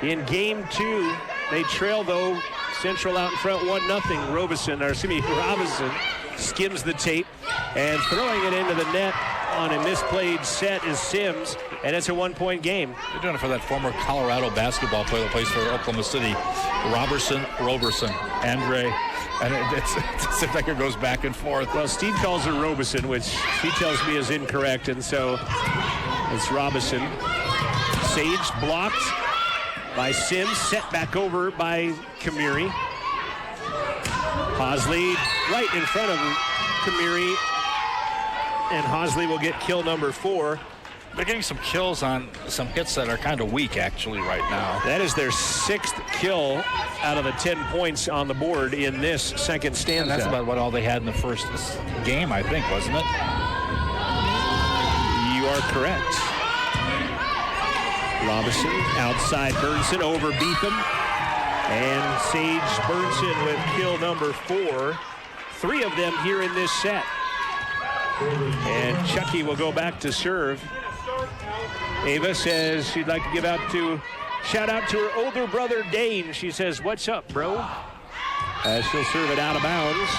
in game 2. They trail, though. Central out in front, 1-0. Robinson skims the tape, and throwing it into the net on a misplayed set is Sims, and it's a 1-point game. They're doing it for that former Colorado basketball player that plays for Oklahoma City, Roberson, Andre, and it seems like it goes back and forth. Well, Steve calls her Robeson, which he tells me is incorrect, and so it's Robinson. Sage blocked by Sims, set back over by Kamiri. Hosley right in front of Kamiri, and Hosley will get kill number 4. They're getting some kills on some hits that are kind of weak, actually, right now. That is their 6th kill out of the 10 points on the board in this second stanza. And that's about what all they had in the first game, I think, wasn't it? You are correct. Robinson outside Burnson over Beetham. And Sage Burnson with kill number 4. 3 of them here in this set. And Chucky will go back to serve. Ava says she'd like to give shout out to her older brother Dane. She says, "What's up, bro?" She'll serve it out of bounds.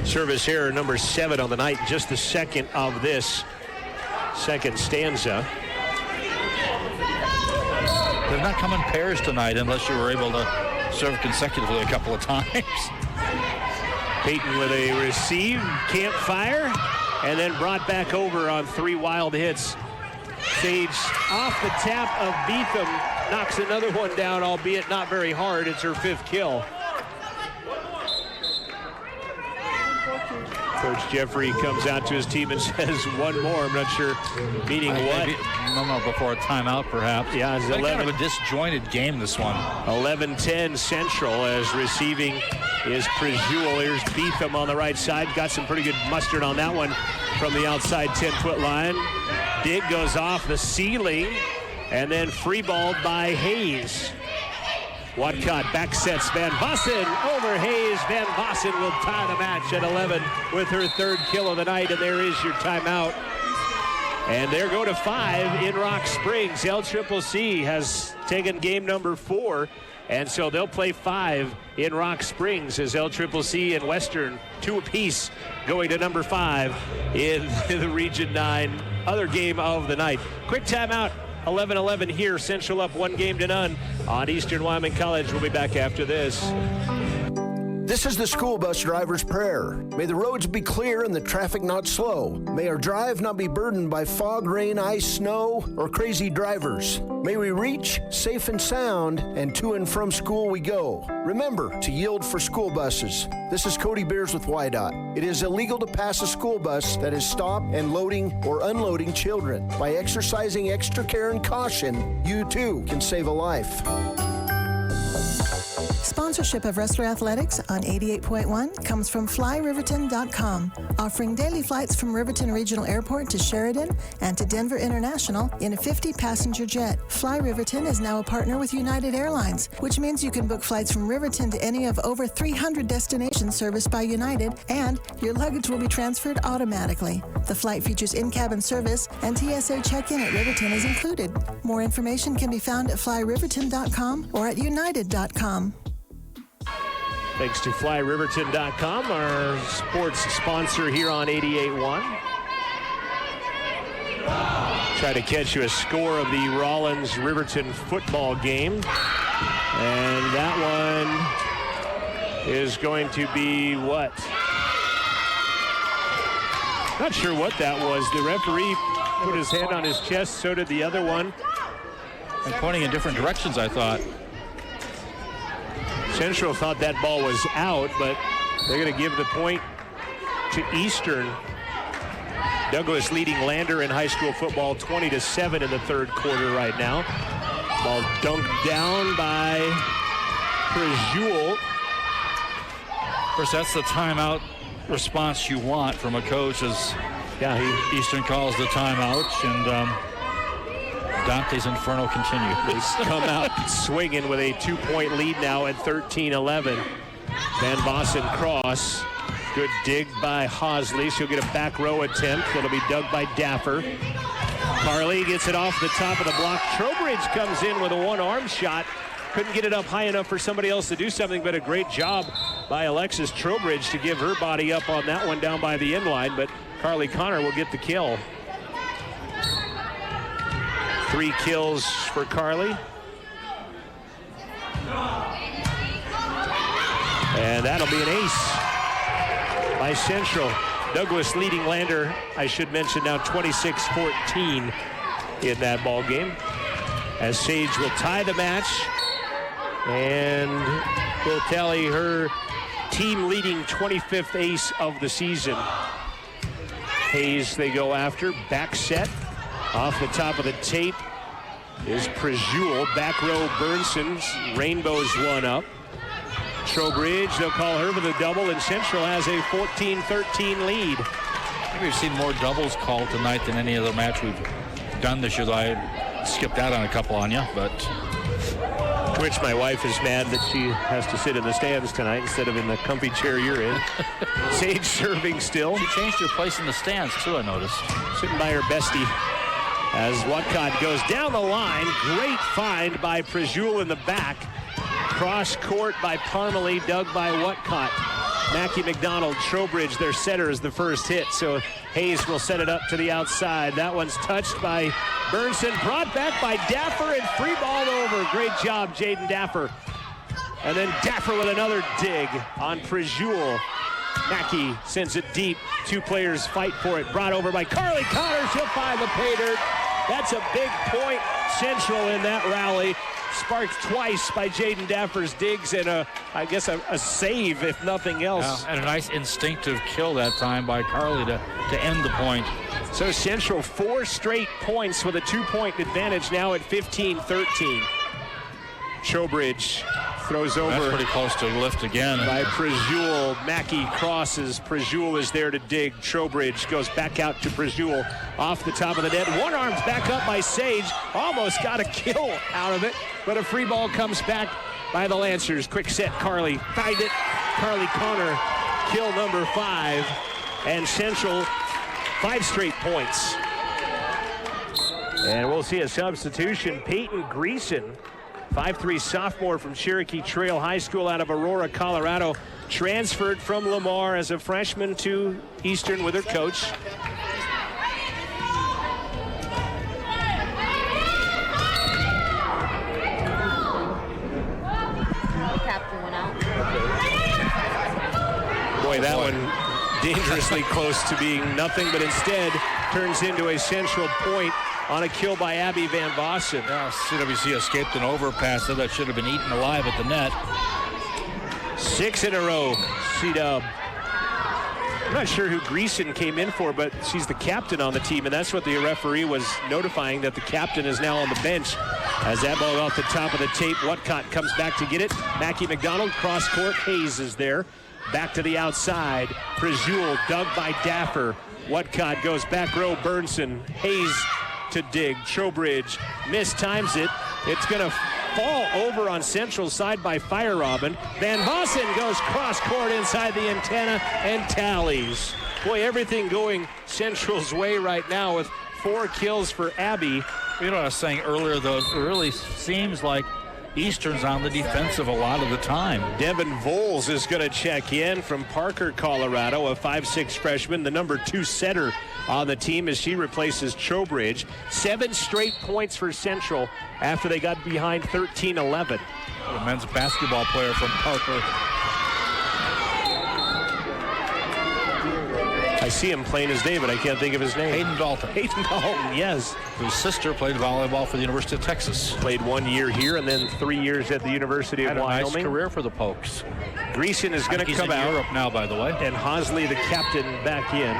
Service error number 7 on the night, just the second of this second stanza. They've not come in pairs tonight unless you were able to serve consecutively a couple of times. Peyton with a receive, campfire, and then brought back over on 3 wild hits. Sage off the tap of Beetham, knocks another one down, albeit not very hard. It's her 5th kill. Coach Jeffrey comes out to his team and says, "1 more." I'm not sure meaning what. No, before a timeout, perhaps. Yeah, it's 11. Kind of a disjointed game, this one. 11-10 Central, as receiving is Prejewel. Here's Beetham on the right side. Got some pretty good mustard on that one from the outside 10-foot line. Dig goes off the ceiling, and then free balled by Hayes. Watcott back sets Van Vossen over Hayes. Van Vossen will tie the match at 11 with her third kill of the night, and there is your timeout. And they're going to 5 in Rock Springs. LCCC has taken game number 4, and so they'll play 5 in Rock Springs as LCCC and Western 2 apiece going to number 5 in the Region 9 other game of the night. Quick timeout. 11-11 here. Central up 1-0 on Eastern Wyoming College. We'll be back after this. This is the school bus driver's prayer. May the roads be clear and the traffic not slow. May our drive not be burdened by fog, rain, ice, snow, or crazy drivers. May we reach safe and sound, and to and from school we go. Remember to yield for school buses. This is Cody Beers with YDOT. It is illegal to pass a school bus that is stopped and loading or unloading children. By exercising extra care and caution, you too can save a life. Sponsorship of Wrestler Athletics on 88.1 comes from FlyRiverton.com, offering daily flights from Riverton Regional Airport to Sheridan and to Denver International in a 50-passenger jet. Fly Riverton is now a partner with United Airlines, which means you can book flights from Riverton to any of over 300 destinations serviced by United, and your luggage will be transferred automatically. The flight features in-cabin service, and TSA check-in at Riverton is included. More information can be found at FlyRiverton.com or at United.com. Thanks to FlyRiverton.com, our sports sponsor here on 88.1. Try to catch you a score of the Rollins-Riverton football game. And that one is going to be what? Not sure what that was. The referee put his hand on his chest, so did the other one. And pointing in different directions, I thought. Central thought that ball was out, but they're going to give the point to Eastern. Douglas leading Lander in high school football 20-7 in the third quarter right now. Ball dunked down by Prejul. Of course, that's the timeout response you want from a coach as Eastern calls the timeout, and Dante's Inferno continues. They come out swinging with a 2-point lead now at 13-11. Van Vossen cross. Good dig by Hosley. She'll get a back row attempt. That'll be dug by Daffer. Carly gets it off the top of the block. Trowbridge comes in with a one-arm shot. Couldn't get it up high enough for somebody else to do something, but a great job by Alexis Trowbridge to give her body up on that one down by the end line, but Carly Connor will get the kill. 3 kills for Carly. And that'll be an ace by Central. Douglas leading Lander, I should mention now, 26-14 in that ball game. As Sage will tie the match and will tally her team leading 25th ace of the season. Hayes they go after, back set. Off the top of the tape is Prejul. Back row Bernson's. Rainbow's one up. Trowbridge, they'll call her for the double, and Central has a 14-13 lead. I think we've seen more doubles called tonight than any other match we've done this year. I skipped out on a couple on you, but... Which my wife is mad that she has to sit in the stands tonight instead of in the comfy chair you're in. Sage serving still. She changed her place in the stands, too, I noticed. Sitting by her bestie. As Watcott goes down the line. Great find by Prejul in the back. Cross court by Parmalee, dug by Watcott. Mackie McDonald, Trowbridge, their setter, is the first hit. So Hayes will set it up to the outside. That one's touched by Burnson, brought back by Daffer, and free ball over. Great job, Jaden Daffer. And then Daffer with another dig on Prejul. Mackey sends it deep. 2 players fight for it. Brought over by Carly Connor. She'll find the pay dirt. That's a big point. Central in that rally. Sparked twice by Jaden Daffer's digs and a save, if nothing else. And a nice instinctive kill that time by Carly to end the point. So Central 4 straight points with a 2-point advantage now at 15-13. Trowbridge throws over. That's pretty close to lift again. By Prejul. Mackey crosses. Prejul is there to dig. Trowbridge goes back out to Prejul off the top of the net. One armed back up by Sage. Almost got a kill out of it, but a free ball comes back by the Lancers. Quick set, Carly. Find it. Carly Connor, kill number 5. And Central, 5 straight points. And we'll see a substitution. Peyton Greason, 5'3" sophomore from Cherokee Trail High School out of Aurora, Colorado, transferred from Lamar as a freshman to Eastern with her coach. Captain went out. Boy, that one dangerously close to being nothing, but instead turns into a Central point on a kill by Abby Van Vossen. Yeah, CWC escaped an overpass that should have been eaten alive at the net. 6 in a row, C-Dub. I'm not sure who Greason came in for, but she's the captain on the team, and that's what the referee was notifying, that the captain is now on the bench. As that ball off the top of the tape, Whatcott comes back to get it. Mackie McDonald, cross court, Hayes is there. Back to the outside, Prejul dug by Daffer. Whatcott goes back row, Burnson, Hayes to dig. Trowbridge mistimes it. It's going to fall over on Central side by Fire Robin. Van Vossen goes cross court inside the antenna and tallies. Boy, everything going Central's way right now with 4 kills for Abby. You know what I was saying earlier, though, it really seems like Eastern's on the defensive a lot of the time. Devin Voles is going to check in from Parker, Colorado, a 5'6" freshman, the number 2 setter on the team as she replaces Trowbridge. 7 straight points for Central after they got behind 13-11. A men's basketball player from Parker. I see him plain as day, but I can't think of his name. Hayden Dalton. Hayden Dalton, yes. Whose sister played volleyball for the University of Texas. Played 1 year here and then 3 years at the University of Wyoming. Had a nice career for the Pokes. Greason is going to come out. He's in Europe now, by the way. And Hosley, the captain, back in.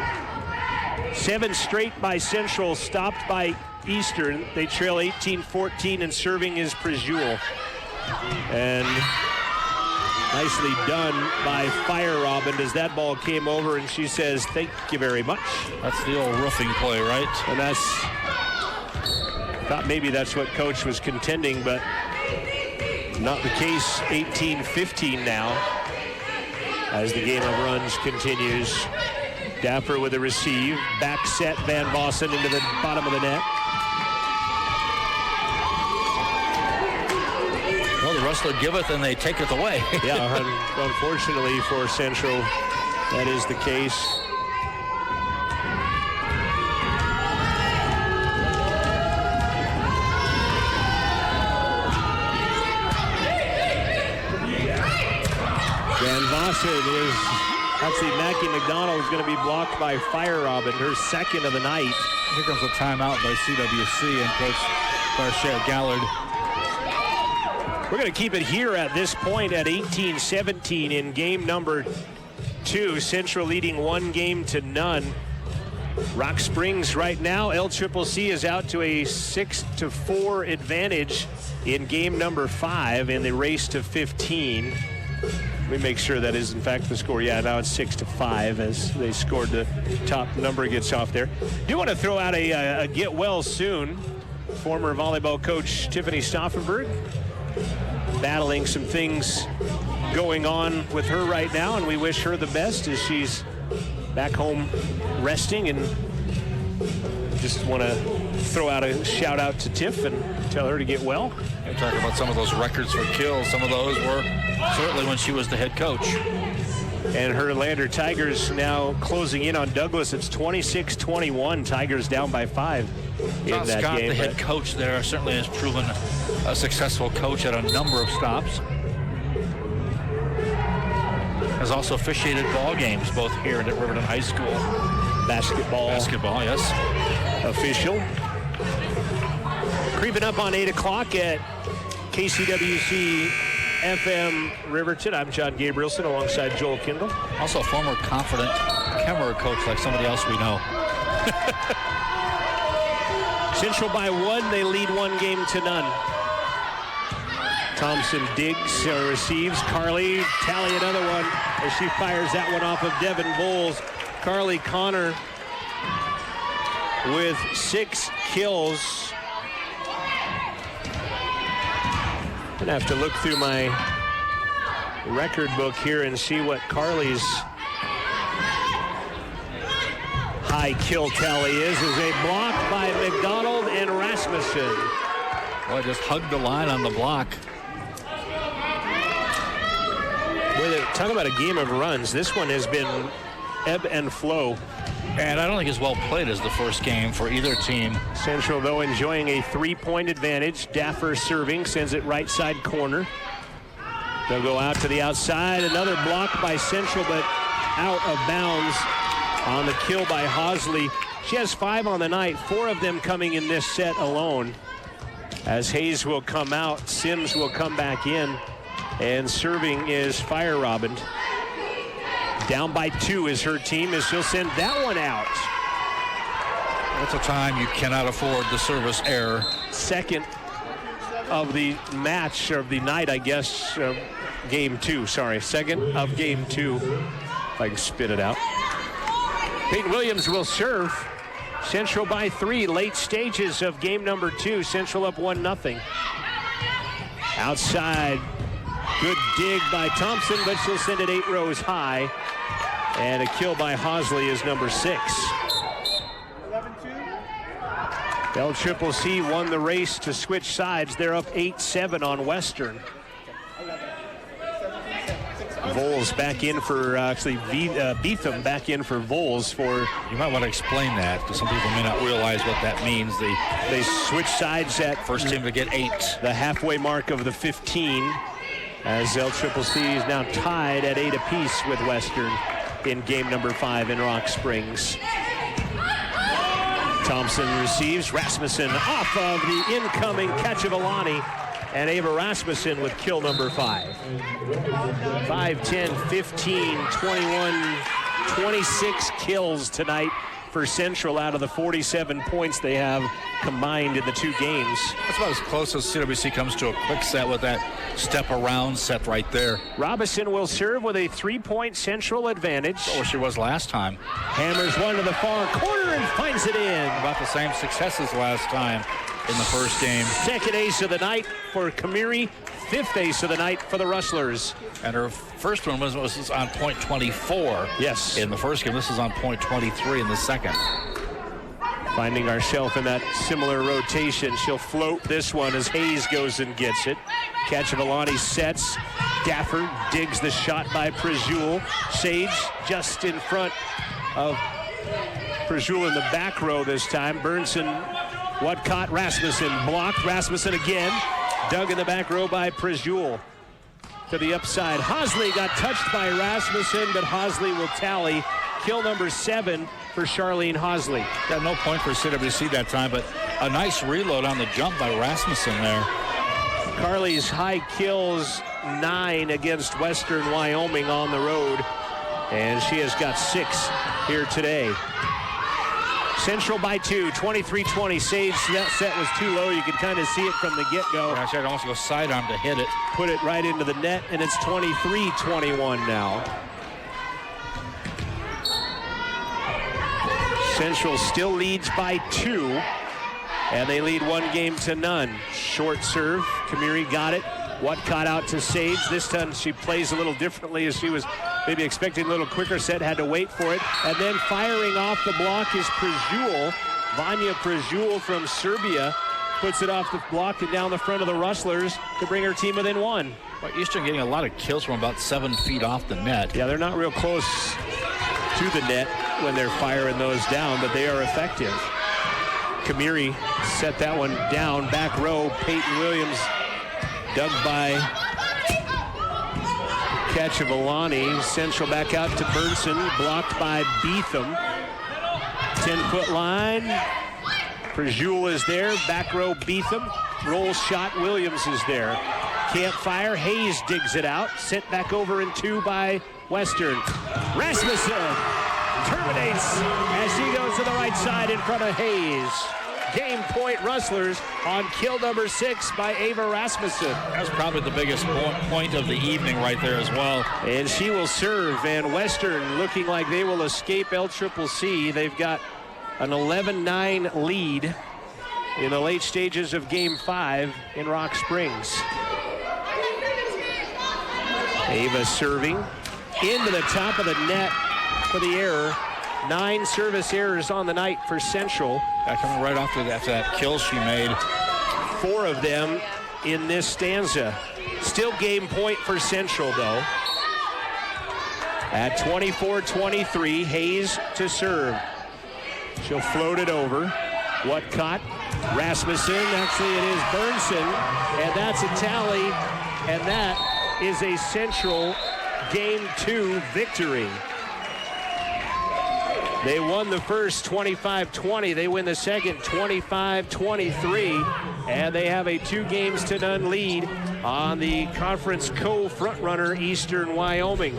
7 straight by Central, stopped by Eastern. They trail 18-14, and serving is Prejul. And nicely done by Fire Robin as that ball came over, and she says, "Thank you very much." That's the old roofing play, right? And that's, thought maybe that's what Coach was contending, but not the case. 18-15 now as the game of runs continues. Daffer with a receive. Back set Van Vossen into the bottom of the net. Well, the wrestler giveth and they taketh away. Yeah, unfortunately for Central, that is the case. Van Vossen is, actually Mackie McDonald is going to be blocked by Fire Robin, her second of the night. Here comes a timeout by CWC and Coach Darshea Gallard. We're going to keep it here at this point at 18-17 in game number 2. Central leading 1-0. Rock Springs right now, LCCC is out to a 6-4 advantage in game number 5 in the race to 15. Let me make sure that is in fact the score. Yeah, now it's 6-5 as they scored. The top number gets off there. Do want to throw out a get well soon. Former volleyball coach Tiffany Stauffenberg battling some things going on with her right now, and we wish her the best as she's back home resting, and just want to throw out a shout out to Tiff and tell her to get well. You're talking about some of those records for kills. Some of those were certainly when she was the head coach. And her Lander Tigers now closing in on Douglas. It's 26-21. Tigers down by 5 in John that Scott, game. the head coach there, certainly has proven a successful coach at a number of stops. Has also officiated ball games both here and at Riverton High School. Basketball, yes. Official. Creeping up on 8 o'clock at KCWC FM Riverton. I'm John Gabrielson alongside Joel Kindle. Also a former confident Kemmerer coach like somebody else we know. Central by 1. They lead 1-0. Thompson digs or receives. Carly tally another one as she fires that one off of Devin Voles. Carly Connor with 6 kills. I'm going to have to look through my record book here and see what Carly's high kill tally is. A block by McDonald and Rasmussen. Boy, just hugged the line on the block. Talk about a game of runs. This one has been ebb and flow. And I don't think as well played as the first game for either team. Central, though, enjoying a 3-point advantage. Daffer serving, sends it right side corner. They'll go out to the outside. Another block by Central, but out of bounds on the kill by Hosley. She has 5 on the night, 4 of them coming in this set alone. As Hayes will come out, Sims will come back in, and serving is Fire Robin. Down by 2 is her team, as she'll send that one out. That's a time you cannot afford the service error. Second of the match, or of the night, I guess, game 2, sorry. Second of game 2, if I can spit it out. Peyton Williams will serve. Central by 3, late stages of game number 2. Central up 1-0. Outside, good dig by Thompson, but she'll send it 8 rows high. And a kill by Hosley is number 6. LCCC won the race to switch sides. They're up 8-7 on Western. Voles back in for, Beetham back in for Voles for... You might want to explain that, because some people may not realize what that means. They switch sides at first team to get 8. The halfway mark of the 15, as LCCC is now tied at 8 apiece with Western in game number 5 in Rock Springs. Thompson receives. Rasmussen off of the incoming Kachivalani. And Ava Rasmussen with kill number 5. 5, 10, 15, 21, 26 kills tonight for Central out of the 47 points they have combined in the 2 games. That's about as close as CWC comes to a quick set with that step around set right there. Robinson will serve with a 3-point Central advantage. Or she was last time. Hammers one to the far corner and finds it in. About the same success as last time in the first game. Second ace of the night for Kamiri. 5th ace of the night for the Rustlers. And her first one was on point 24. Yes. In the first game. This is on point 23 in the second. Finding ourselves in that similar rotation. She'll float this one as Hayes goes and gets it. Kachivalani sets. Daffer digs the shot by Prejul. Sage just in front of Prejul in the back row this time. Burnson, what caught Rasmussen? Blocked. Rasmussen again. Dug in the back row by Prejul. To the upside. Hosley got touched by Rasmussen, but Hosley will tally. Kill number 7 for Charlene Hosley. Got no point for CWC that time, but a nice reload on the jump by Rasmussen there. Carly's high kills 9 against Western Wyoming on the road, and she has got 6 here today. Central by 2, 23-20. Sage, that set was too low. You could kind of see it from the get-go. Gosh, I'd almost go sidearm to hit it. Put it right into the net, and it's 23-21 now. Central still leads by 2, and they lead 1-0. Short serve. Kamiri got it. What caught out to Sage. This time she plays a little differently, as she was maybe expecting a little quicker set, had to wait for it. And then firing off the block is Prejul. Vanya Prejul from Serbia puts it off the block and down the front of the Rustlers to bring her team within 1. Well, Eastern getting a lot of kills from about 7 feet off the net. Yeah, they're not real close to the net when they're firing those down, but they are effective. Kamiri set that one down. Back row, Peyton Williams dug by Kachivalani. Central back out to Burnson, blocked by Beetham. 10-foot line. Prejul is there. Back row, Beetham. Roll shot, Williams is there. Can't fire. Hayes digs it out. Sent back over in 2 by Western. Rasmussen terminates as he goes to the right side in front of Hayes. Game point Rustlers on kill number 6 by Ava Rasmussen. That's probably the biggest point of the evening right there as well. And she will serve, and Western looking like they will escape LCCC. They've got an 11-9 lead in the late stages of Game 5 in Rock Springs. Ava serving into the top of the net for the error. 9 service errors on the night for Central. Coming right after that kill she made. 4 of them in this stanza. Still game point for Central, though. At 24-23, Hayes to serve. She'll float it over. Whatcott, Rasmussen, actually it is Burnson, and that's a tally, and that is a Central Game 2 victory. They won the first 25-20. They win the second 25-23. And they have a 2-0 lead on the conference co-frontrunner Eastern Wyoming.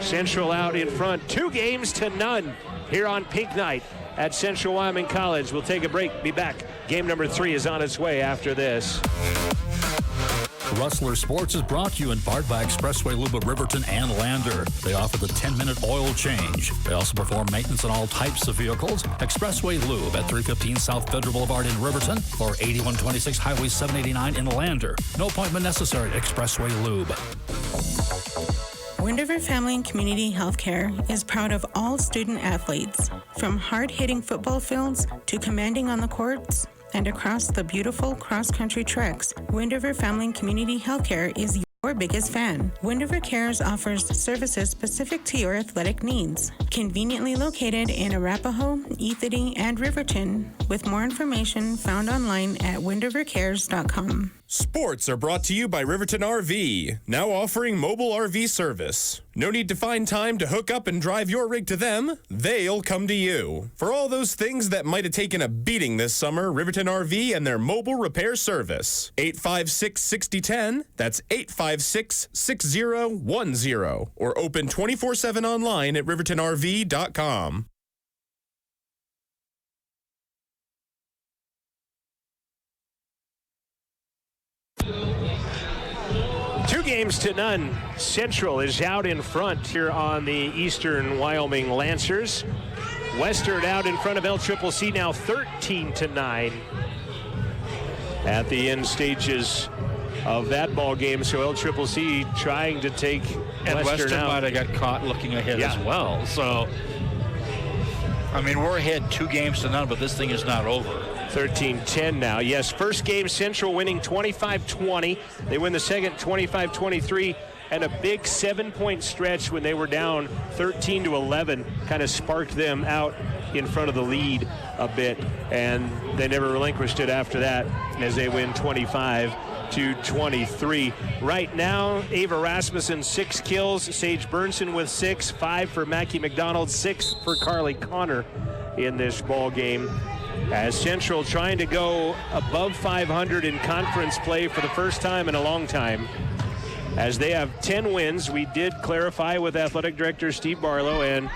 Central out in front 2-0 here on Pink Night at Central Wyoming College. We'll take a break, be back. Game number 3 is on its way after this. Rustler Sports is brought to you in part by Expressway Lube of Riverton and Lander. They offer the 10-minute oil change. They also perform maintenance on all types of vehicles. Expressway Lube at 315 South Federal Boulevard in Riverton or 8126 Highway 789 in Lander. No appointment necessary at Expressway Lube. Wind River Family and Community Healthcare is proud of all student athletes, from hard-hitting football fields to commanding on the courts and across the beautiful cross-country treks. Wind River Family and Community Healthcare is your biggest fan. Wind River Cares offers services specific to your athletic needs. Conveniently located in Arapahoe, Ethity, and Riverton, with more information found online at windrivercares.com. Sports are brought to you by Riverton RV, now offering mobile RV service. No need to find time to hook up and drive your rig to them. They'll come to you. For all those things that might have taken a beating this summer, Riverton RV and their mobile repair service. 856-6010, that's 856-6010, or open 24/7 online at rivertonrv.com. 2-0. Central is out in front here on the Eastern Wyoming Lancers. Western out in front of LCCC now 13-9 at the end stages of that ball game. So LCCC trying to take and Western out. might have got caught looking ahead as well. So, I mean, we're ahead 2-0, but this thing is not over. 13-10 now. Yes, first game Central winning 25-20. They win the second 25-23, and a big 7-point stretch when they were down 13-11 kind of sparked them out in front of the lead a bit, and they never relinquished it after that as they win 25-23. Right now, Ava Rasmussen 6 kills, Sage Burnson with 6, 5 for Mackie McDonald, 6 for Carly Connor in this ball game. As Central trying to go above 500 in conference play for the first time in a long time. As they have 10 wins, we did clarify with Athletic Director Steve Barlow, and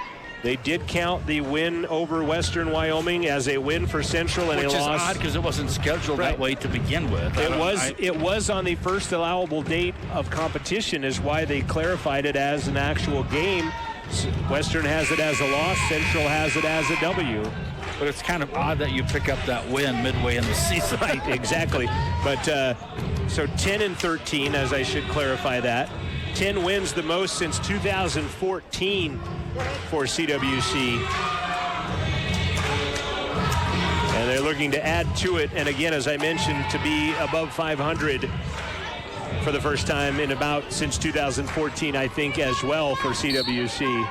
they did count the win over Western Wyoming as a win for Central and Which a is loss. odd because it wasn't scheduled that way to begin with. It was on the first allowable date of competition is why they clarified it as an actual game. Western has it as a loss, Central has it as a W. But it's kind of odd that you pick up that win midway in the season. Right, exactly. But so 10-13, as I should clarify that. 10 wins, the most since 2014 for CWC. And they're looking to add to it. And again, as I mentioned, to be above 500 for the first time in about since 2014, I think, as well for CWC.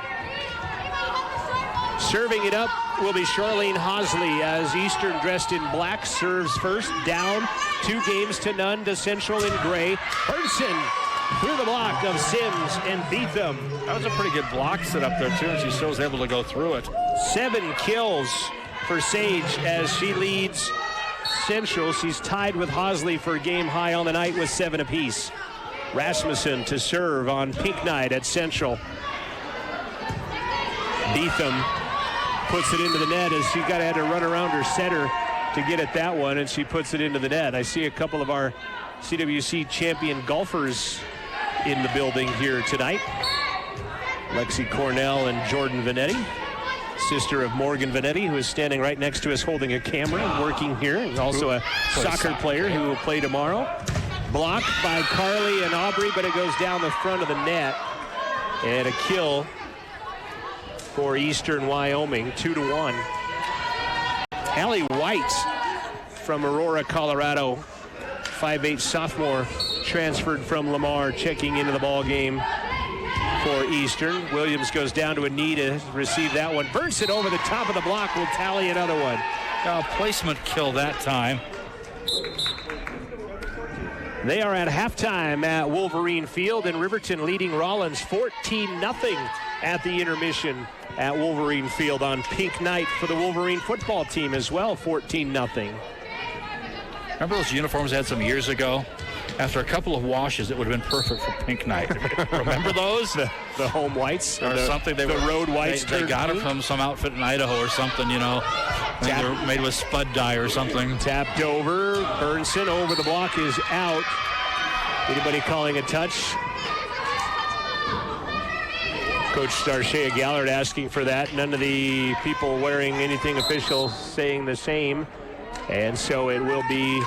Serving it up will be Charlene Hosley as Eastern, dressed in black, serves first, down 2-0 to Central in gray. Burnson through the block of Sims and Beetham. That was a pretty good block set up there, too, and she still was able to go through it. 7 kills for Sage as she leads Central. She's tied with Hosley for a game high on the night with 7 apiece. Rasmussen to serve on Pink Night at Central. Beetham puts it into the net as she had to run around her setter to get at that one, and she puts it into the net. I see a couple of our CWC champion golfers in the building here tonight. Lexi Cornell and Jordan Vanetti, sister of Morgan Vanetti, who is standing right next to us holding a camera and working here. And also a soccer player who will play tomorrow. Blocked by Carly and Aubrey, but it goes down the front of the net. And a kill for Eastern Wyoming, 2-1. Allie White from Aurora, Colorado, 5'8" sophomore, transferred from Lamar, checking into the ball game for Eastern. Williams goes down to a knee to receive that one. Burns it over the top of the block, will tally another one. Placement kill that time. They are at halftime at Wolverine Field, and Riverton leading Rollins 14-0 at the intermission at Wolverine Field on pink night for the Wolverine football team as well, 14-0. Remember those uniforms I had some years ago? After a couple of washes, it would have been perfect for pink night. Remember those? The home whites? Or something. The road whites? They got it from some outfit in Idaho or something, you know. They're made with spud dye or something. Tapped over. Burnson over the block is out. Anybody calling a touch? Coach Darshea Gallard asking for that. None of the people wearing anything official saying the same. And so it will be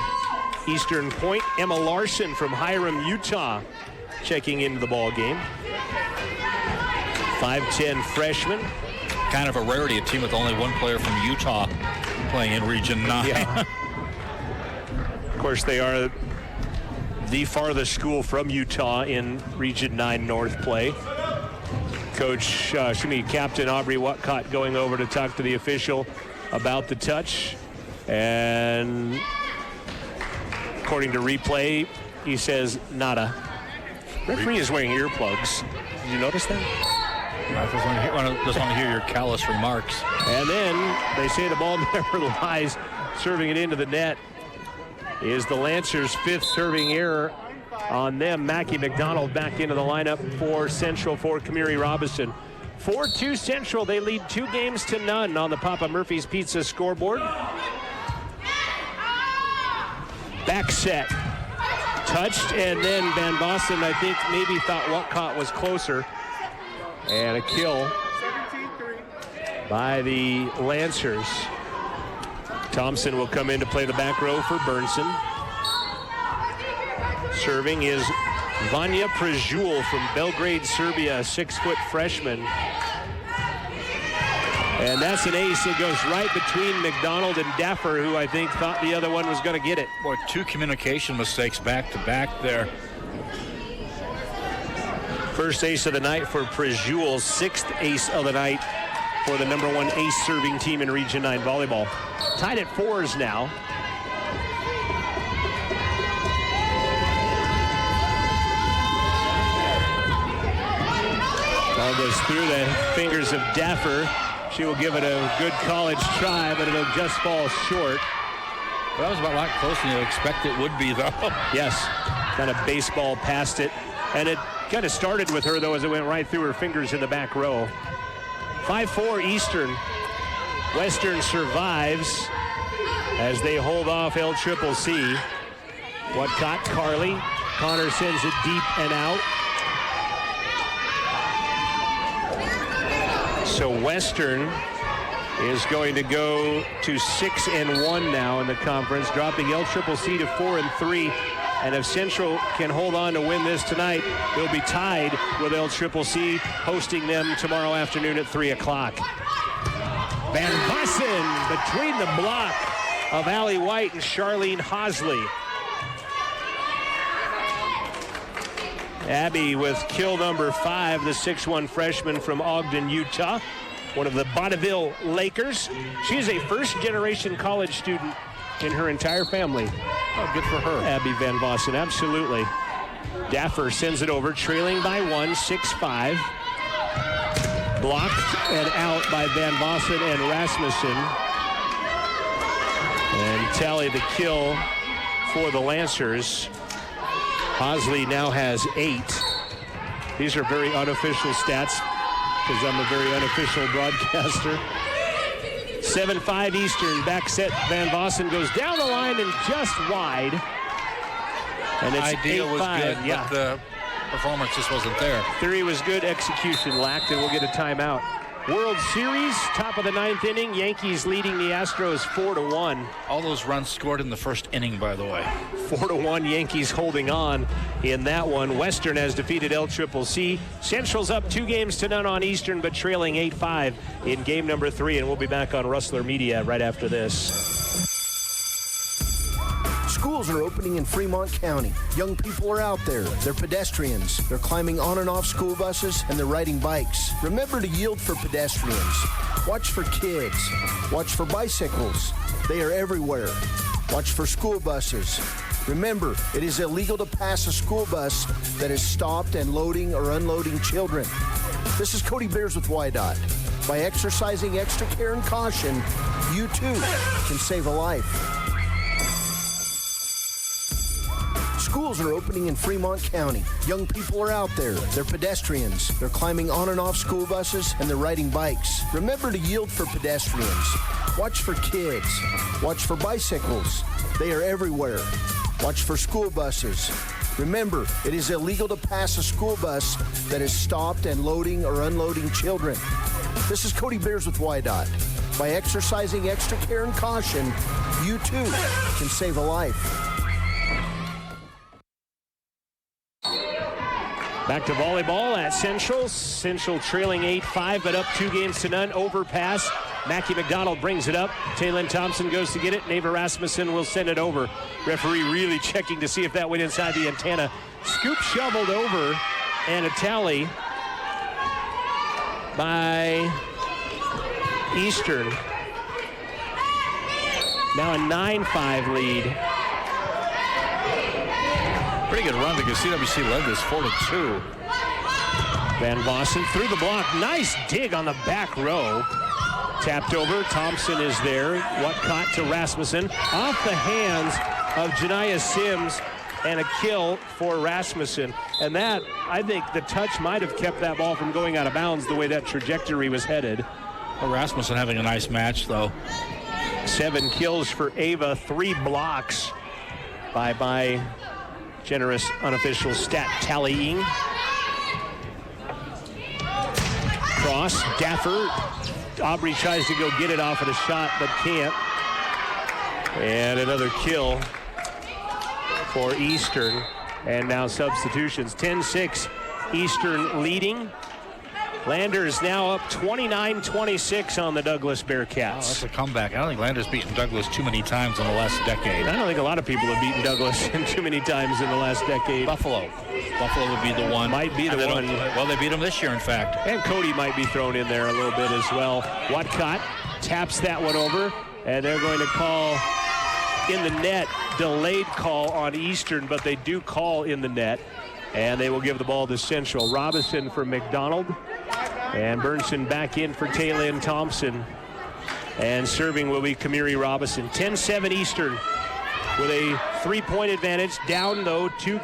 Eastern Point. Emma Larson from Hiram, Utah, checking into the ball game. 5'10" freshman. Kind of a rarity, a team with only one player from Utah playing in Region 9. Yeah. Of course, they are the farthest school from Utah in Region 9 North play. Captain Aubrey Whatcott going over to talk to the official about the touch. And according to replay, he says nada. Referee is wearing earplugs. Did you notice that? I just want to hear your callous remarks. And then they say the ball never lies. Serving it into the net is the Lancers' fifth serving error on them. Mackie McDonald back into the lineup for Central for Kamiri Robinson. 4-2 Central. They lead 2-0 on the Papa Murphy's Pizza scoreboard. Back set. Touched, and then Van Vossen, I think, maybe thought Whatcott was closer. And a kill by the Lancers. Thompson will come in to play the back row for Burnson. Serving is Vanja Prejul from Belgrade, Serbia, a 6-foot freshman. And that's an ace. It goes right between McDonald and Daffer, who I think thought the other one was going to get it. Boy, 2 communication mistakes back to back there. First ace of the night for Prejul, 6th ace of the night for the number 1 ace serving team in Region 9 volleyball. Tied at 4s now. Ball goes through the fingers of Daffer. She will give it a good college try, but it'll just fall short. Well, that was about a lot closer than you expect it would be, though. Yes, kind of baseball past it. And it kind of started with her, though, as it went right through her fingers in the back row. 5-4 Eastern. Western survives as they hold off LCCC. Whatcott, Carly. Connor sends it deep and out. So Western is going to go to 6-1 now in the conference, dropping LCCC to 4-3. And if Central can hold on to win this tonight, they'll be tied with LCCC, hosting them tomorrow afternoon at 3 o'clock. Van Vossen between the block of Allie White and Charlene Hosley. Abby with kill number 5, the 6'1" freshman from Ogden, Utah, one of the Bonneville Lakers. She is a first-generation college student in her entire family. Oh, good for her. Abby Van Vossen, absolutely. Daffer sends it over, trailing by 1, 6-5. Blocked and out by Van Vossen and Rasmussen. And tally the kill for the Lancers. Hosley now has 8. These are very unofficial stats because I'm a very unofficial broadcaster. 7-5 Eastern, back set. Van Vossen goes down the line and just wide. And it's idea was good, yeah. but the performance just wasn't there. Theory was good, execution lacked, and we'll get a timeout. World Series, top of the 9th inning. Yankees leading the Astros 4-1. All those runs scored in the first inning, by the way. 4-1, Yankees holding on in that one. Western has defeated LCCC. Central's up 2-0 on Eastern, but trailing 8-5 in game number 3. And we'll be back on Rustler Media right after this. Schools are opening in Fremont County. Young people are out there. They're pedestrians. They're climbing on and off school buses, and they're riding bikes. Remember to yield for pedestrians. Watch for kids. Watch for bicycles. They are everywhere. Watch for school buses. Remember, it is illegal to pass a school bus that is stopped and loading or unloading children. This is Cody Bears with YDOT. By exercising extra care and caution, you too can save a life. Schools are opening in Fremont County. Young people are out there. They're pedestrians. They're climbing on and off school buses, and they're riding bikes. Remember to yield for pedestrians. Watch for kids. Watch for bicycles. They are everywhere. Watch for school buses. Remember, it is illegal to pass a school bus that is stopped and loading or unloading children. This is Cody Bears with YDOT. By exercising extra care and caution, you too can save a life. Back to volleyball at Central. Central trailing 8-5, but up 2-0. Overpass. Mackie McDonald brings it up. Taylin Thompson goes to get it. Neva Rasmussen will send it over. Referee really checking to see if that went inside the antenna. Scoop shoveled over, and a tally by Eastern. Now a 9-5 lead. Pretty good run because CWC led this 4-2. Van Vossen through the block. Nice dig on the back row. Tapped over. Thompson is there. Whatcott to Rasmussen. Off the hands of Janiyah Sims, and a kill for Rasmussen. And that, I think the touch might have kept that ball from going out of bounds the way that trajectory was headed. Well, Rasmussen having a nice match, though. 7 kills for Ava. 3 blocks by generous unofficial stat tallying. Cross, Daffer. Aubrey tries to go get it off of the shot, but can't. And another kill for Eastern. And now substitutions. 10-6, Eastern leading. Landers now up 29-26 on the Douglas Bearcats. Oh, that's a comeback. I don't think Landers beaten Douglas too many times in the last decade. I don't think a lot of people have beaten Douglas too many times in the last decade. Buffalo would be the one. Might be the one. Well, they beat them this year, in fact. And Cody might be thrown in there a little bit as well. Whatcott taps that one over, and they're going to call in the net. Delayed call on Eastern, but they do call in the net, and they will give the ball to Central. Robinson for McDonald. And Burnson back in for Taylin Thompson. And serving will be Kamiri Robinson. 10-7 Eastern with a 3-point advantage. Down, though, 2-0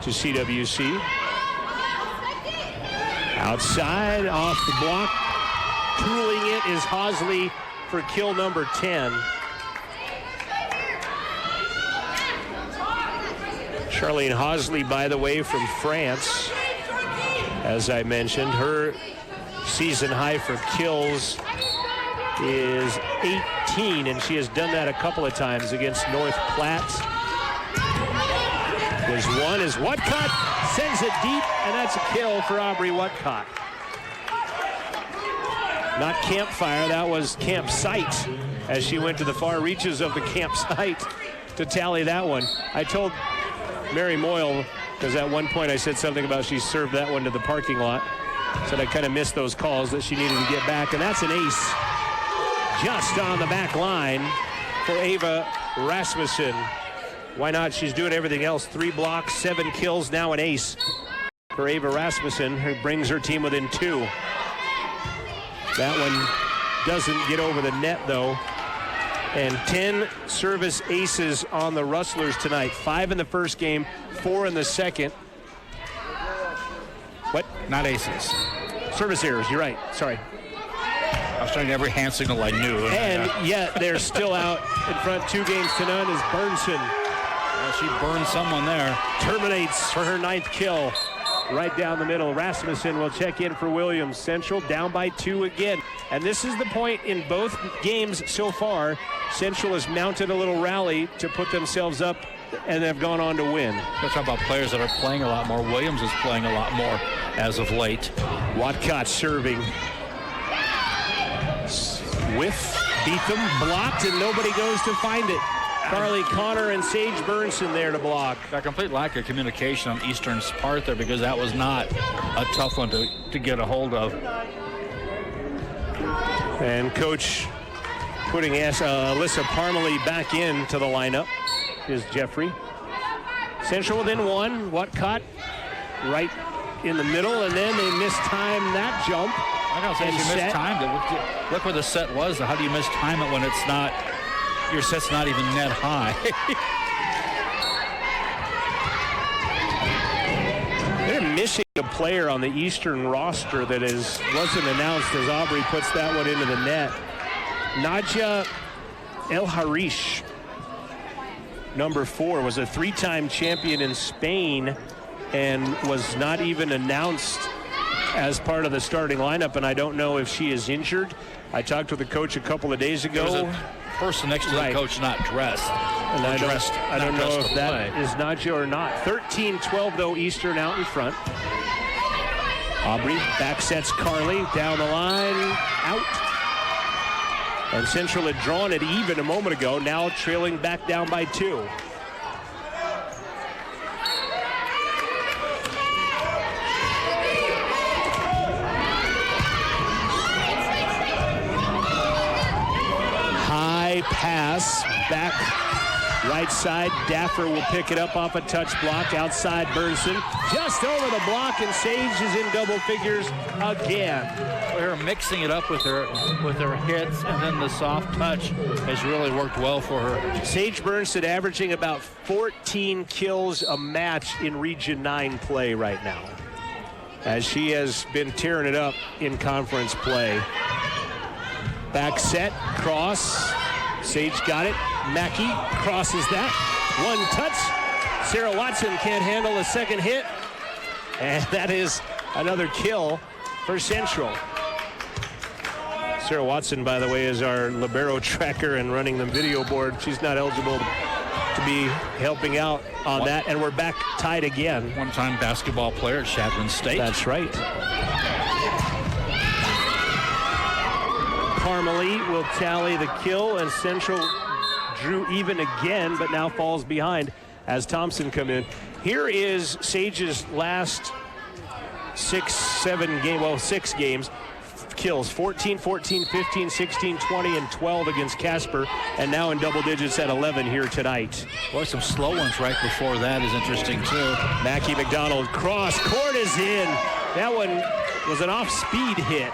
to CWC. Outside, off the block. Tooling it is Hosley for kill number 10. Charlene Hosley, by the way, from France. As I mentioned, her season high for kills is 18, and she has done that a couple of times against North Platte. There's one as Whatcott sends it deep, and that's a kill for Aubrey Whatcott. Not campfire, that was campsite, as she went to the far reaches of the campsite to tally that one. I told Mary Moyle, because at one point I said something about she served that one to the parking lot. Said I kind of missed those calls that she needed to get back, and that's an ace just on the back line for Ava Rasmussen. Why not? She's doing everything else. 3 blocks, 7 kills, now an ace for Ava Rasmussen, who brings her team within 2. That one doesn't get over the net, though. And 10 service aces on the Rustlers tonight. 5 in the first game, 4 in the second. What? Not aces. Service errors, you're right. Sorry. I was trying every hand signal I knew. And yet they're still out in front 2-0 is Burnson. Well, she burned someone there. Terminates for her 9th kill. right down the middle. Rasmussen will check in for Williams. Central down by 2 again. And this is the point in both games so far. Central has mounted a little rally to put themselves up and have gone on to win. Let's talk about players that are playing a lot more. Williams is playing a lot more as of late. Watcott serving. Whiff, beat them, blocked, and nobody goes to find it. Carly Connor and Sage Burnson there to block. A complete lack of communication on Eastern's part there, because that was not a tough one to get a hold of. And coach putting Alyssa Parmalee back into the lineup is Jeffrey. Central within 1. Watcott right in the middle, and then they mistime that jump. I don't say she mistimed it. Look where the set was. How do you mistime it when it's not, your set's not even net high? They're missing a player on the Eastern roster that wasn't announced as Aubrey puts that one into the net. Nadja El Harish, number 4, was a 3-time champion in Spain and was not even announced as part of the starting lineup, and I don't know if she is injured. I talked with the coach a couple of days ago. There was a person next to the coach not dressed. And I don't know if that is Nadja or not. 13-12, though, Eastern out in front. Aubrey back sets Carly down the line, out. And Central had drawn it even a moment ago, now trailing back down by 2. High pass back right side. Daffer will pick it up off a touch block outside Burnson. Just over the block, and Sage is in double figures again. They're mixing it up with her hits, and then the soft touch has really worked well for her. Sage Burnson averaging about 14 kills a match in Region 9 play right now, as she has been tearing it up in conference play. Back set, cross. Sage got it. Mackey crosses that. 1 touch. Sarah Watson can't handle a second hit. And that is another kill for Central. Sarah Watson, by the way, is our libero tracker and running the video board. She's not eligible to be helping out on that. And we're back tied again. One-time basketball player at Chadron State. That's right. Parmalee will tally the kill, and Central drew even again, but now falls behind as Thompson come in. Here is Sage's last 6 games. Kills 14, 14, 15, 16, 20, and 12 against Casper, and now in double digits at 11 here tonight. Boy, some slow ones right before that is interesting too. Mackie McDonald cross court is in. That one was an off-speed hit.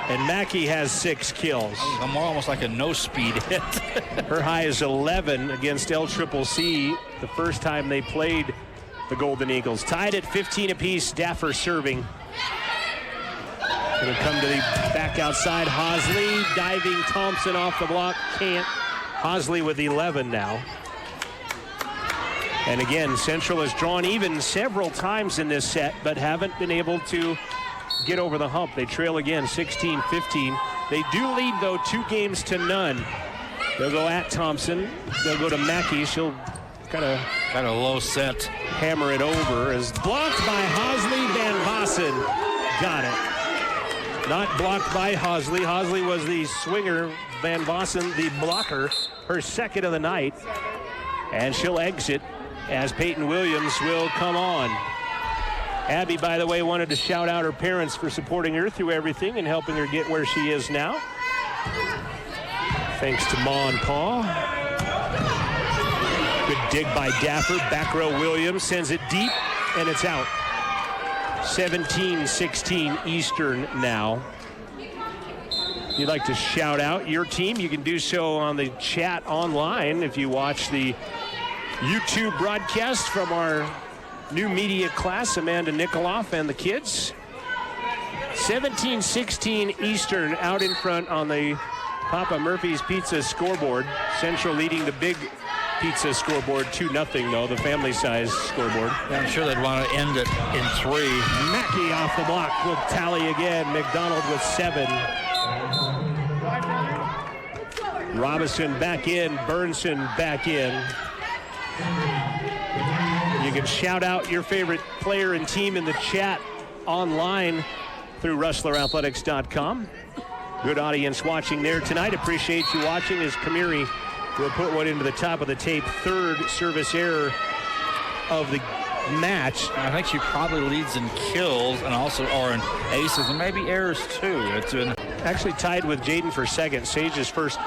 And Mackey has 6 kills. Almost like a no-speed hit. Her high is 11 against LCCC the first time they played the Golden Eagles. Tied at 15 apiece. Daffer serving. Going to come to the back outside. Hosley diving Thompson off the block. Can't. Hosley with 11 now. And again, Central has drawn even several times in this set, but haven't been able to get over the hump. They trail again 16-15. They do lead, though, 2-0. They'll go at Thompson. They'll go to Mackey. She'll kind of low set. Hammer it over as blocked by Hosley. Van Vossen got it. Not blocked by Hosley. Hosley was the swinger. Van Vossen the blocker. Her second of the night. And she'll exit as Peyton Williams will come on. Abby, by the way, wanted to shout out her parents for supporting her through everything and helping her get where she is now. Thanks to Ma and Pa. Good dig by Daffer. Back row Williams sends it deep, and it's out. 17-16 Eastern now. If you'd like to shout out your team, you can do so on the chat online if you watch the YouTube broadcast from our new media class, Amanda Nikoloff and the kids. 17-16 Eastern out in front on the Papa Murphy's Pizza scoreboard. Central leading the big Pizza scoreboard 2-0, though, the family size scoreboard. Yeah, I'm sure they'd want to end it in 3. Mackey off the block will tally again. McDonald with 7. Robinson back in. Burnson back in. You can shout out your favorite player and team in the chat online through rustlerathletics.com. Good audience watching there tonight. Appreciate you watching as Kamiri will put one into the top of the tape. 3rd service error of the match. I think she probably leads in kills and also or in aces and maybe errors too. It's been actually tied with Jaden for 2nd. Sage's first.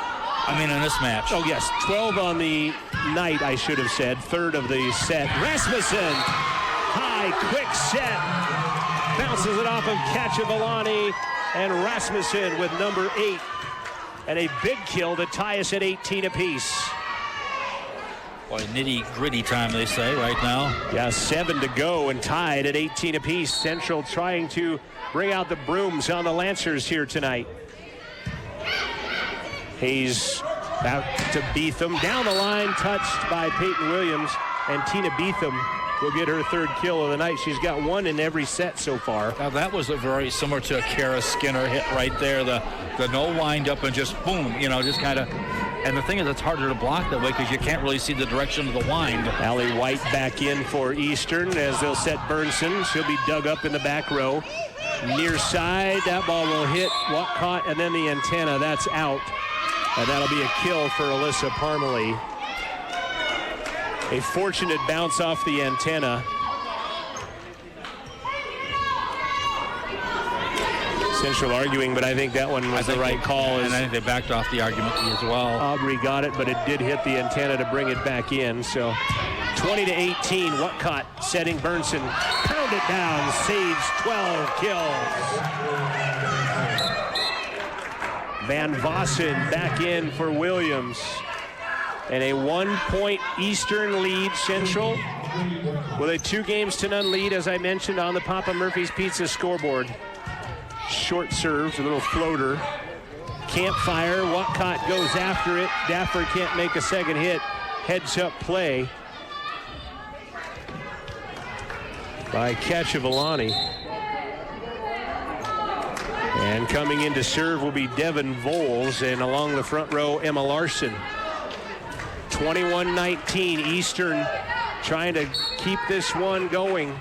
In this match. Oh, yes. 12 on the night, I should have said. 3rd of the set. Rasmussen. High, quick set. Bounces it off of Kachavalani. And Rasmussen with number 8. And a big kill to tie us at 18 apiece. Boy, nitty-gritty time, they say, right now. Yeah, 7 to go and tied at 18 apiece. Central trying to bring out the brooms on the Lancers here tonight. Hayes out to Beetham. Down the line, touched by Peyton Williams. And Tina Beetham will get her 3rd kill of the night. She's got 1 in every set so far. Now that was a very similar to a Kara Skinner hit right there. The no wind up and just boom, just kind of. And the thing is, it's harder to block that way because you can't really see the direction of the wind. Allie White back in for Eastern as they'll set Burnson. She'll be dug up in the back row. Near side, that ball will hit Walcott and then the antenna. That's out. And that'll be a kill for Alyssa Parmalee. A fortunate bounce off the antenna. Central arguing, but I think that one was the right call. And I think they backed off the argument as well. Aubrey got it, but it did hit the antenna to bring it back in. So 20 to 18, Whatcott setting Burnson. Pound it down, Sage 12 kills. Van Vossen back in for Williams. And a 1-point Eastern lead. Central with a 2-0 lead, as I mentioned, on the Papa Murphy's Pizza scoreboard. Short serve, a little floater. Campfire, Whatcott goes after it. Daffer can't make a second hit. Heads up play by Kachavalani. And coming in to serve will be Devin Voles, and along the front row, Emma Larson. 21-19, Eastern trying to keep this one going.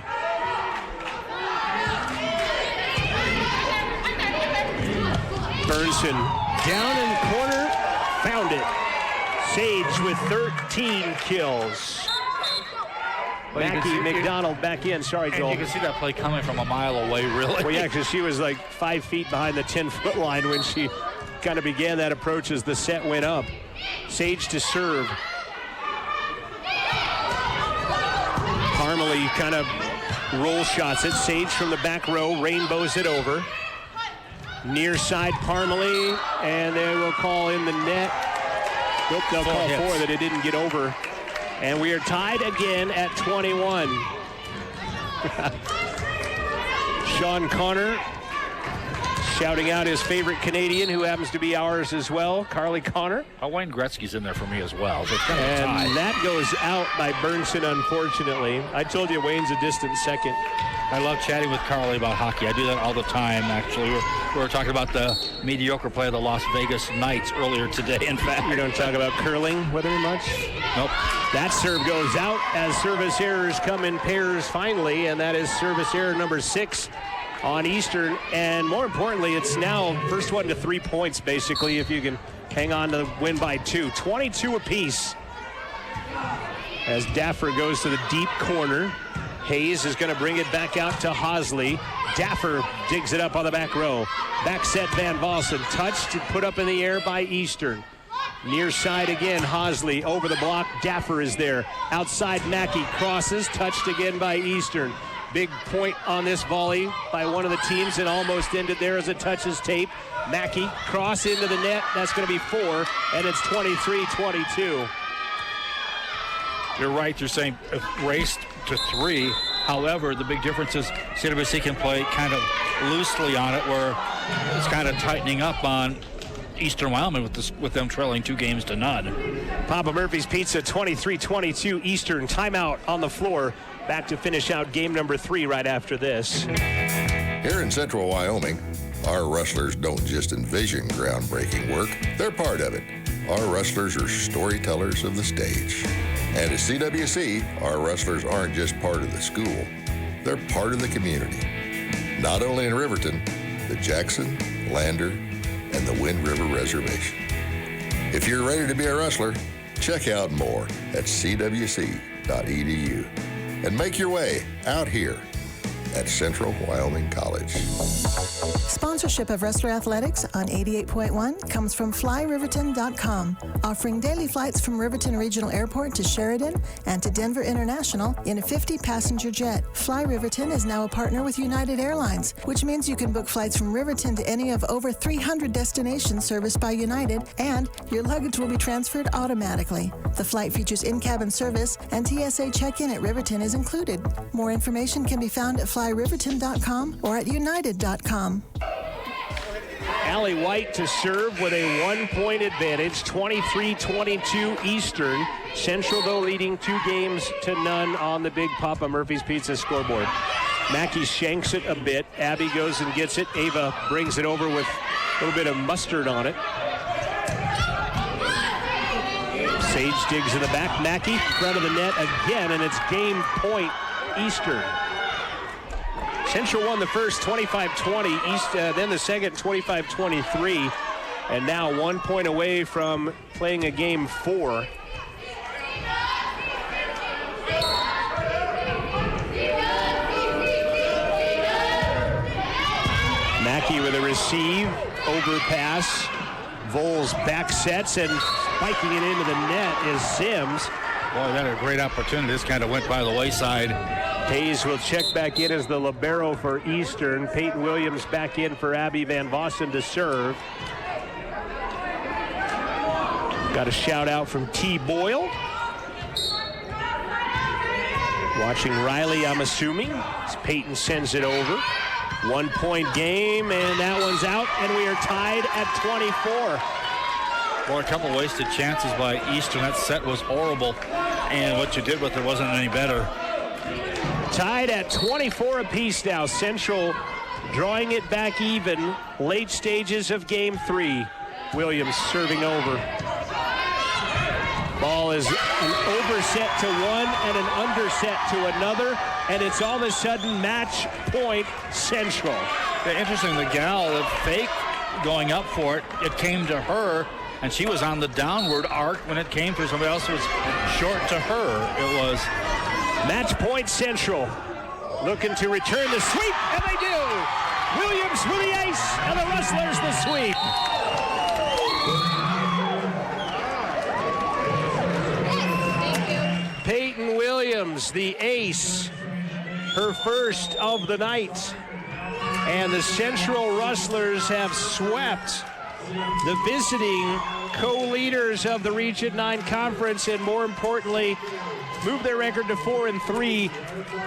Burnson down in the corner, found it. Sage with 13 kills. Mackey McDonald back in. Sorry, Joel. And you can see that play coming from a mile away, really. Well, yeah, because she was like 5 feet behind the 10-foot line when she kind of began that approach as the set went up. Sage to serve. Parmalee kind of roll shots at Sage from the back row, rainbows it over. Near side Parmalee, and they will call in the net. Nope, they'll call 4 that it didn't get over. And we are tied again at 21. Sean Connor shouting out his favorite Canadian, who happens to be ours as well, Carly Connor. Wayne Gretzky's in there for me as well. So it's kind of a tie. And that goes out by Burnson, unfortunately. I told you Wayne's a distant second. I love chatting with Carly about hockey. I do that all the time, actually. We were talking about the mediocre play of the Las Vegas Knights earlier today, in fact. You don't talk about curling with her much? Nope. That serve goes out as service errors come in pairs finally, and that is service error number 6 on Eastern. And more importantly, it's now first one to 3 points, basically, if you can hang on to win by 2. 22 apiece as Daffer goes to the deep corner. Hayes is going to bring it back out to Hosley. Daffer digs it up on the back row. Back set Van Vossen, touched and put up in the air by Eastern. Near side again, Hosley over the block. Daffer is there. Outside Mackey crosses, touched again by Eastern. Big point on this volley by one of the teams and almost ended there as it touches tape. Mackey cross into the net. That's going to be 4, and it's 23-22. You're right. You're saying raced to 3. However, the big difference is CWC can play kind of loosely on it, where it's kind of tightening up on Eastern Wyoming with them trailing 2-0. Papa Murphy's Pizza 23-22 Eastern. Timeout on the floor. Back to finish out game number 3 right after this. Here in Central Wyoming, our wrestlers don't just envision groundbreaking work, they're part of it. Our wrestlers are storytellers of the stage. And at CWC, our wrestlers aren't just part of the school, they're part of the community. Not only in Riverton, the Jackson, Lander, and the Wind River Reservation. If you're ready to be a wrestler, check out more at cwc.edu and make your way out here at Central Wyoming College. Sponsorship of Wrestler Athletics on 88.1 comes from FlyRiverton.com, offering daily flights from Riverton Regional Airport to Sheridan and to Denver International in a 50-passenger jet. Fly Riverton is now a partner with United Airlines, which means you can book flights from Riverton to any of over 300 destinations serviced by United, and your luggage will be transferred automatically. The flight features in-cabin service, and TSA check-in at Riverton is included. More information can be found at FlyRiverton.com or at United.com. Allie White to serve with a 1-point advantage, 23-22 Eastern. Central, though, leading 2-0 on the big Papa Murphy's Pizza scoreboard. Mackey shanks it a bit. Abby goes and gets it. Ava brings it over with a little bit of mustard on it. Sage digs in the back. Mackey, front of the net again, and it's game point Eastern. Central won the first 25-20, then the second 25-23, and now 1 point away from playing a game 4. Mackey with a receive, overpass. Voles back sets, and spiking it into the net is Sims. Boy, that a great opportunity. This kind of went by the wayside. Hayes will check back in as the libero for Eastern. Peyton Williams back in for Abby Van Vossen to serve. Got a shout out from T. Boyle. Watching Riley, I'm assuming, as Peyton sends it over. 1 point game, and that one's out, and we are tied at 24. Boy, a couple wasted chances by Eastern. That set was horrible, and what you did with it wasn't any better. Tied at 24 apiece now. Central drawing it back even. Late stages of game 3. Williams serving over. Ball is an overset to one and an underset to another, and it's all of a sudden match point Central. Yeah, interesting, the gal that fake going up for it, it came to her, and she was on the downward arc when it came to somebody else who was short to her. It was match point Central. Looking to return the sweep, and they do. Williams with the ace, and the Rustlers the sweep. Peyton Williams, the ace, her first of the night. And the Central Rustlers have swept the visiting co-leaders of the Region 9 Conference, and more importantly, moved their record to 4-3,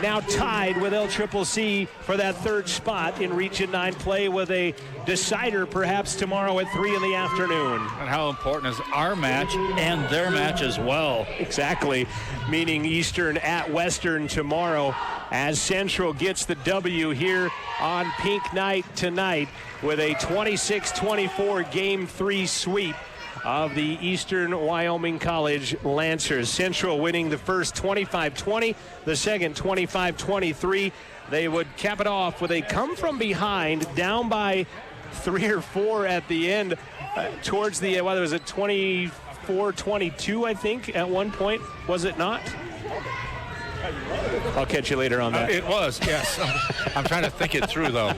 now tied with LCCC for that third spot in Region 9 play, with a decider perhaps tomorrow at 3 in the afternoon. And how important is our match and their match as well? Exactly, meaning Eastern at Western tomorrow, as Central gets the W here on Pink Night tonight with a 26-24 Game 3 sweep of the Eastern Wyoming College Lancers. Central winning the first 25-20, the second 25-23. They would cap it off with a come from behind, down by 3 or 4 at the end, towards the, whether it was a 24-22, I think, at one point, was it not? I'll catch you later on that. It was, yes. I'm trying to think it through, though.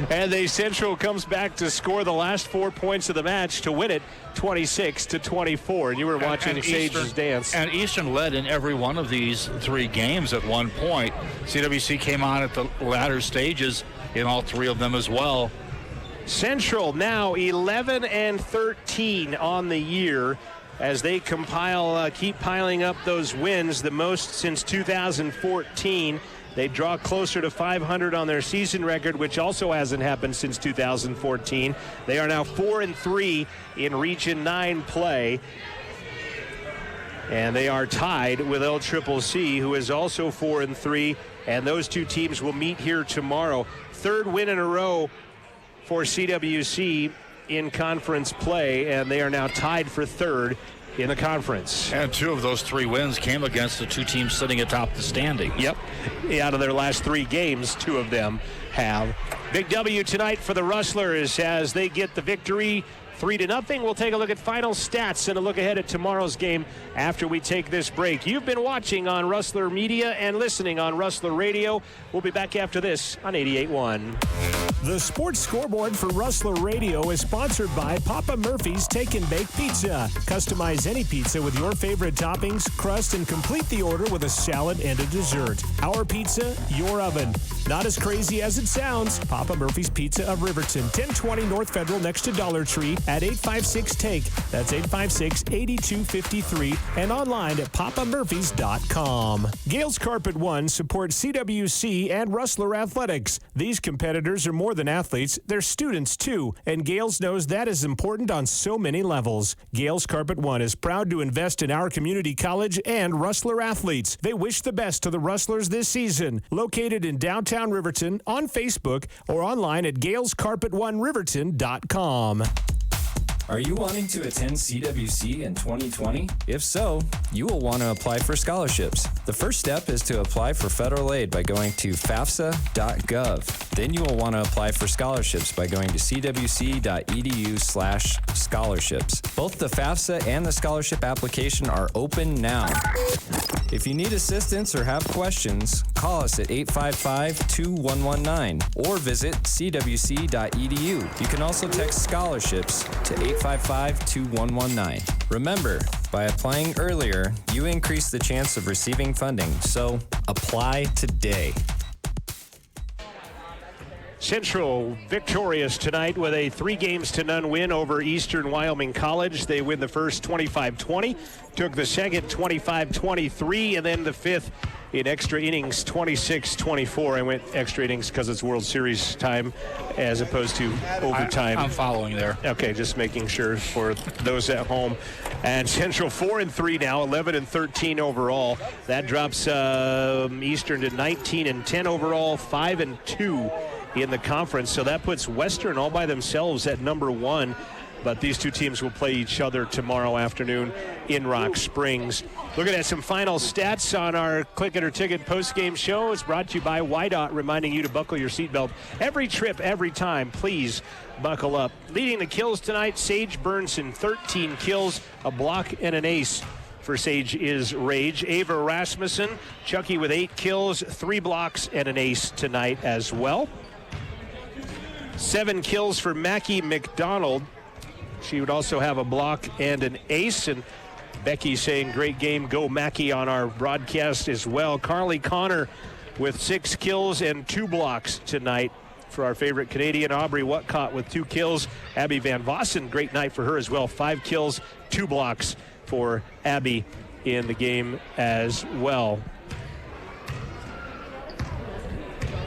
And the Central comes back to score the last 4 points of the match to win it 26-24. And you were watching Sage's dance. And Eastern led in every one of these 3 games at one point. CWC came on at the latter stages in all 3 of them as well. Central now 11-13 on the year, as they keep piling up those wins, the most since 2014. They draw closer to 500 on their season record, which also hasn't happened since 2014. They are now 4-3 in Region 9 play. And they are tied with LCCC, who is also 4-3. And those two teams will meet here tomorrow. Third win in a row for CWC in conference play, and they are now tied for third in the conference. And two of those three wins came against the two teams sitting atop the standing. Yep. Out of their last three games, two of them have. Big W tonight for the Rustlers as they get the victory 3-0. We'll take a look at final stats and a look ahead at tomorrow's game after we take this break. You've been watching on Rustler Media and listening on Rustler Radio. We'll be back after this on 88.1. The Sports Scoreboard for Rustler Radio is sponsored by Papa Murphy's Take and Bake Pizza. Customize any pizza with your favorite toppings, crust, and complete the order with a salad and a dessert. Our pizza, your oven. Not as crazy as it sounds. Papa Murphy's Pizza of Riverton, 1020 North Federal next to Dollar Tree at 856-TAKE. That's 856-8253 and online at papamurphys.com. Gales Carpet One supports CWC and Rustler Athletics. These competitors are more than athletes, they're students too, and Gales knows that is important on so many levels. Gales Carpet One is proud to invest in our community college and Rustler athletes. They wish the best to the Rustlers this season. Located in downtown Riverton, on Facebook, or online at galescarpet1riverton.com. Are you wanting to attend CWC in 2020? If so, you will want to apply for scholarships. The first step is to apply for federal aid by going to fafsa.gov. Then you will want to apply for scholarships by going to cwc.edu/scholarships. Both the FAFSA and the scholarship application are open now. If you need assistance or have questions, call us at 855-2119 or visit cwc.edu. You can also text scholarships to 855-2119. Remember, by applying earlier, you increase the chance of receiving funding, so apply today. Central victorious tonight with a 3-0 win over Eastern Wyoming College. They win the first 25-20, took the second 25-23, and then the fifth in extra innings 26-24. I went extra innings because it's World Series time as opposed to overtime. I'm following there. Okay, just making sure for those at home. And Central 4-3 now, 11-13 overall. That drops Eastern to 19-10 overall, 5-2 in the conference. So that puts Western all by themselves at number 1. But these two teams will play each other tomorrow afternoon in Rock Springs. Looking at some final stats on our Click It or Ticket post-game show. It's brought to you by YDOT, reminding you to buckle your seatbelt every trip, every time. Please buckle up. Leading the kills tonight, Sage Burnson, 13 kills, a block, and an ace. For Sage is Rage. Ava Rasmussen, Chucky with 8 kills, 3 blocks, and an ace tonight as well. 7 kills for Mackie McDonald. She would also have a block and an ace. And Becky saying great game, go Mackie on our broadcast as well. Carly Connor with 6 kills and 2 blocks tonight for our favorite Canadian. Aubrey Whatcott with 2 kills. Abby Van Vossen, great night for her as well. 5 kills, 2 blocks for Abby in the game as well.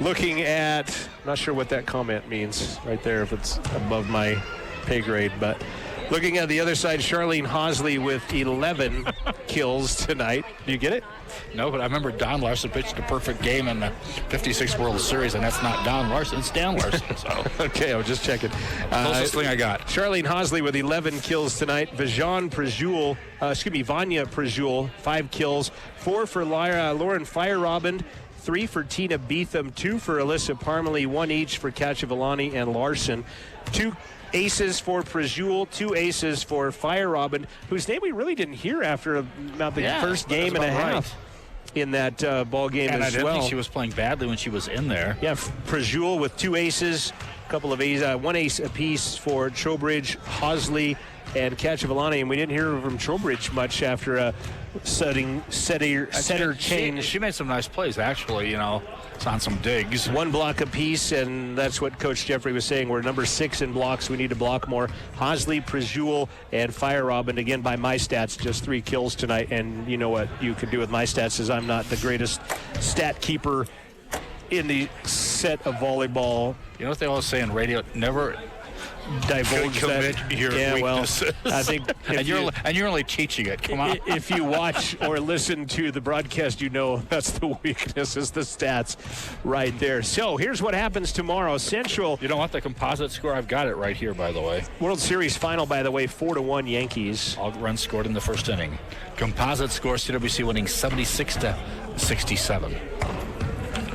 Looking at, not sure what that comment means right there, if it's above my pay grade, but looking at the other side, Charlene Hosley with 11 kills tonight. Do you get it? No, but I remember Don Larson pitched a perfect game in the 56 World Series, and that's not Don Larson, it's Dan Larson. So okay, I was just checking. Closest thing I got. Charlene Hosley with 11 kills tonight. Vanya Prejul, 5 kills. 4 for Lauren Feierabend. 3 for Tina Beetham, 2 for Alyssa Parmalee, 1 each for Kachavalani and Larson. 2 aces for Prejul, 2 aces for Feierabend, whose name we really didn't hear after about the first game and a half in that ball game and as I well. didn't think she was playing badly when she was in there. Yeah, Prejul with 2 aces, a couple of aces, 1 ace apiece for Trowbridge, Hosley, and Kachavalani, and we didn't hear from Trowbridge much after a setter change. She made some nice plays, actually, it's on some digs. 1 block apiece, and that's what Coach Jeffrey was saying. We're number 6 in blocks. We need to block more. Hosley, Prejul, and Feierabend, again, by my stats, just 3 kills tonight. And you know what you can do with my stats is I'm not the greatest stat keeper in the set of volleyball. You know what they always say in radio? Never divulge commit your weaknesses. Well, I think and you're only teaching it. Come on. If you watch or listen to the broadcast, you know that's the weakness, is the stats right there. So here's what happens tomorrow. Central. You don't want the composite score? I've got it right here, by the way. World Series final, by the way, 4-1 Yankees. All runs scored in the first inning. Composite score, CWC winning 76-67.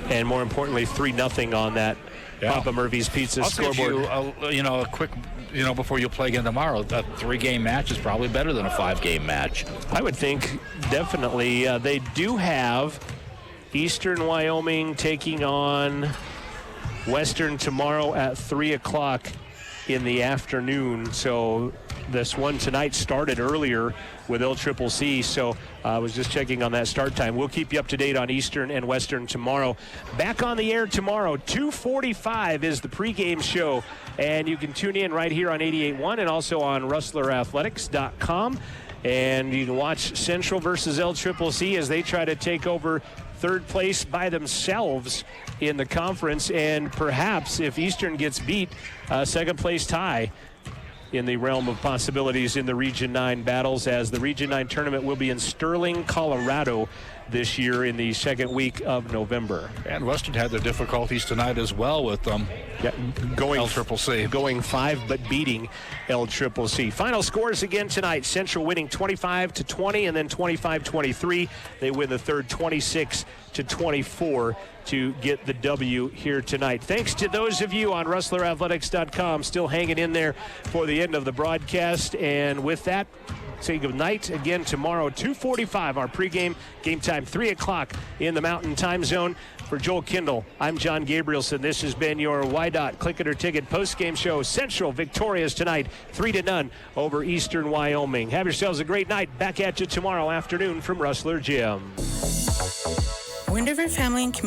And more importantly, 3-0 on that. Yeah. Papa Murphy's Pizza scoreboard. Give you a quick, before you play again tomorrow, a 3-game match is probably better than a 5-game match. I would think definitely. They do have Eastern Wyoming taking on Western tomorrow at 3 o'clock in the afternoon. So this one tonight started earlier with LCCC, so I was just checking on that start time. We'll keep you up to date on Eastern and Western tomorrow. Back on the air tomorrow, 2:45 is the pregame show, and you can tune in right here on 88.1 and also on RustlerAthletics.com. And you can watch Central versus LCCC as they try to take over third place by themselves in the conference, and perhaps if Eastern gets beat, second place tie in the realm of possibilities in the Region 9 battles, as the Region 9 tournament will be in Sterling, Colorado this year in the second week of November. And Western had their difficulties tonight as well with going LCCC. Going 5 but beating LCCC. Final scores again tonight. Central winning 25-20 and then 25-23. They win the third 26-24 to get the W here tonight. Thanks to those of you on RustlerAthletics.com still hanging in there for the end of the broadcast. And with that, say good night again tomorrow, 2:45, our pregame. Game time, 3 o'clock in the Mountain Time Zone. For Joel Kindle, I'm John Gabrielson. This has been your YDOT Click It or Ticket postgame show. Central victorious tonight, 3-0 over Eastern Wyoming. Have yourselves a great night. Back at you tomorrow afternoon from Rustler Gym. Wind River Family and Community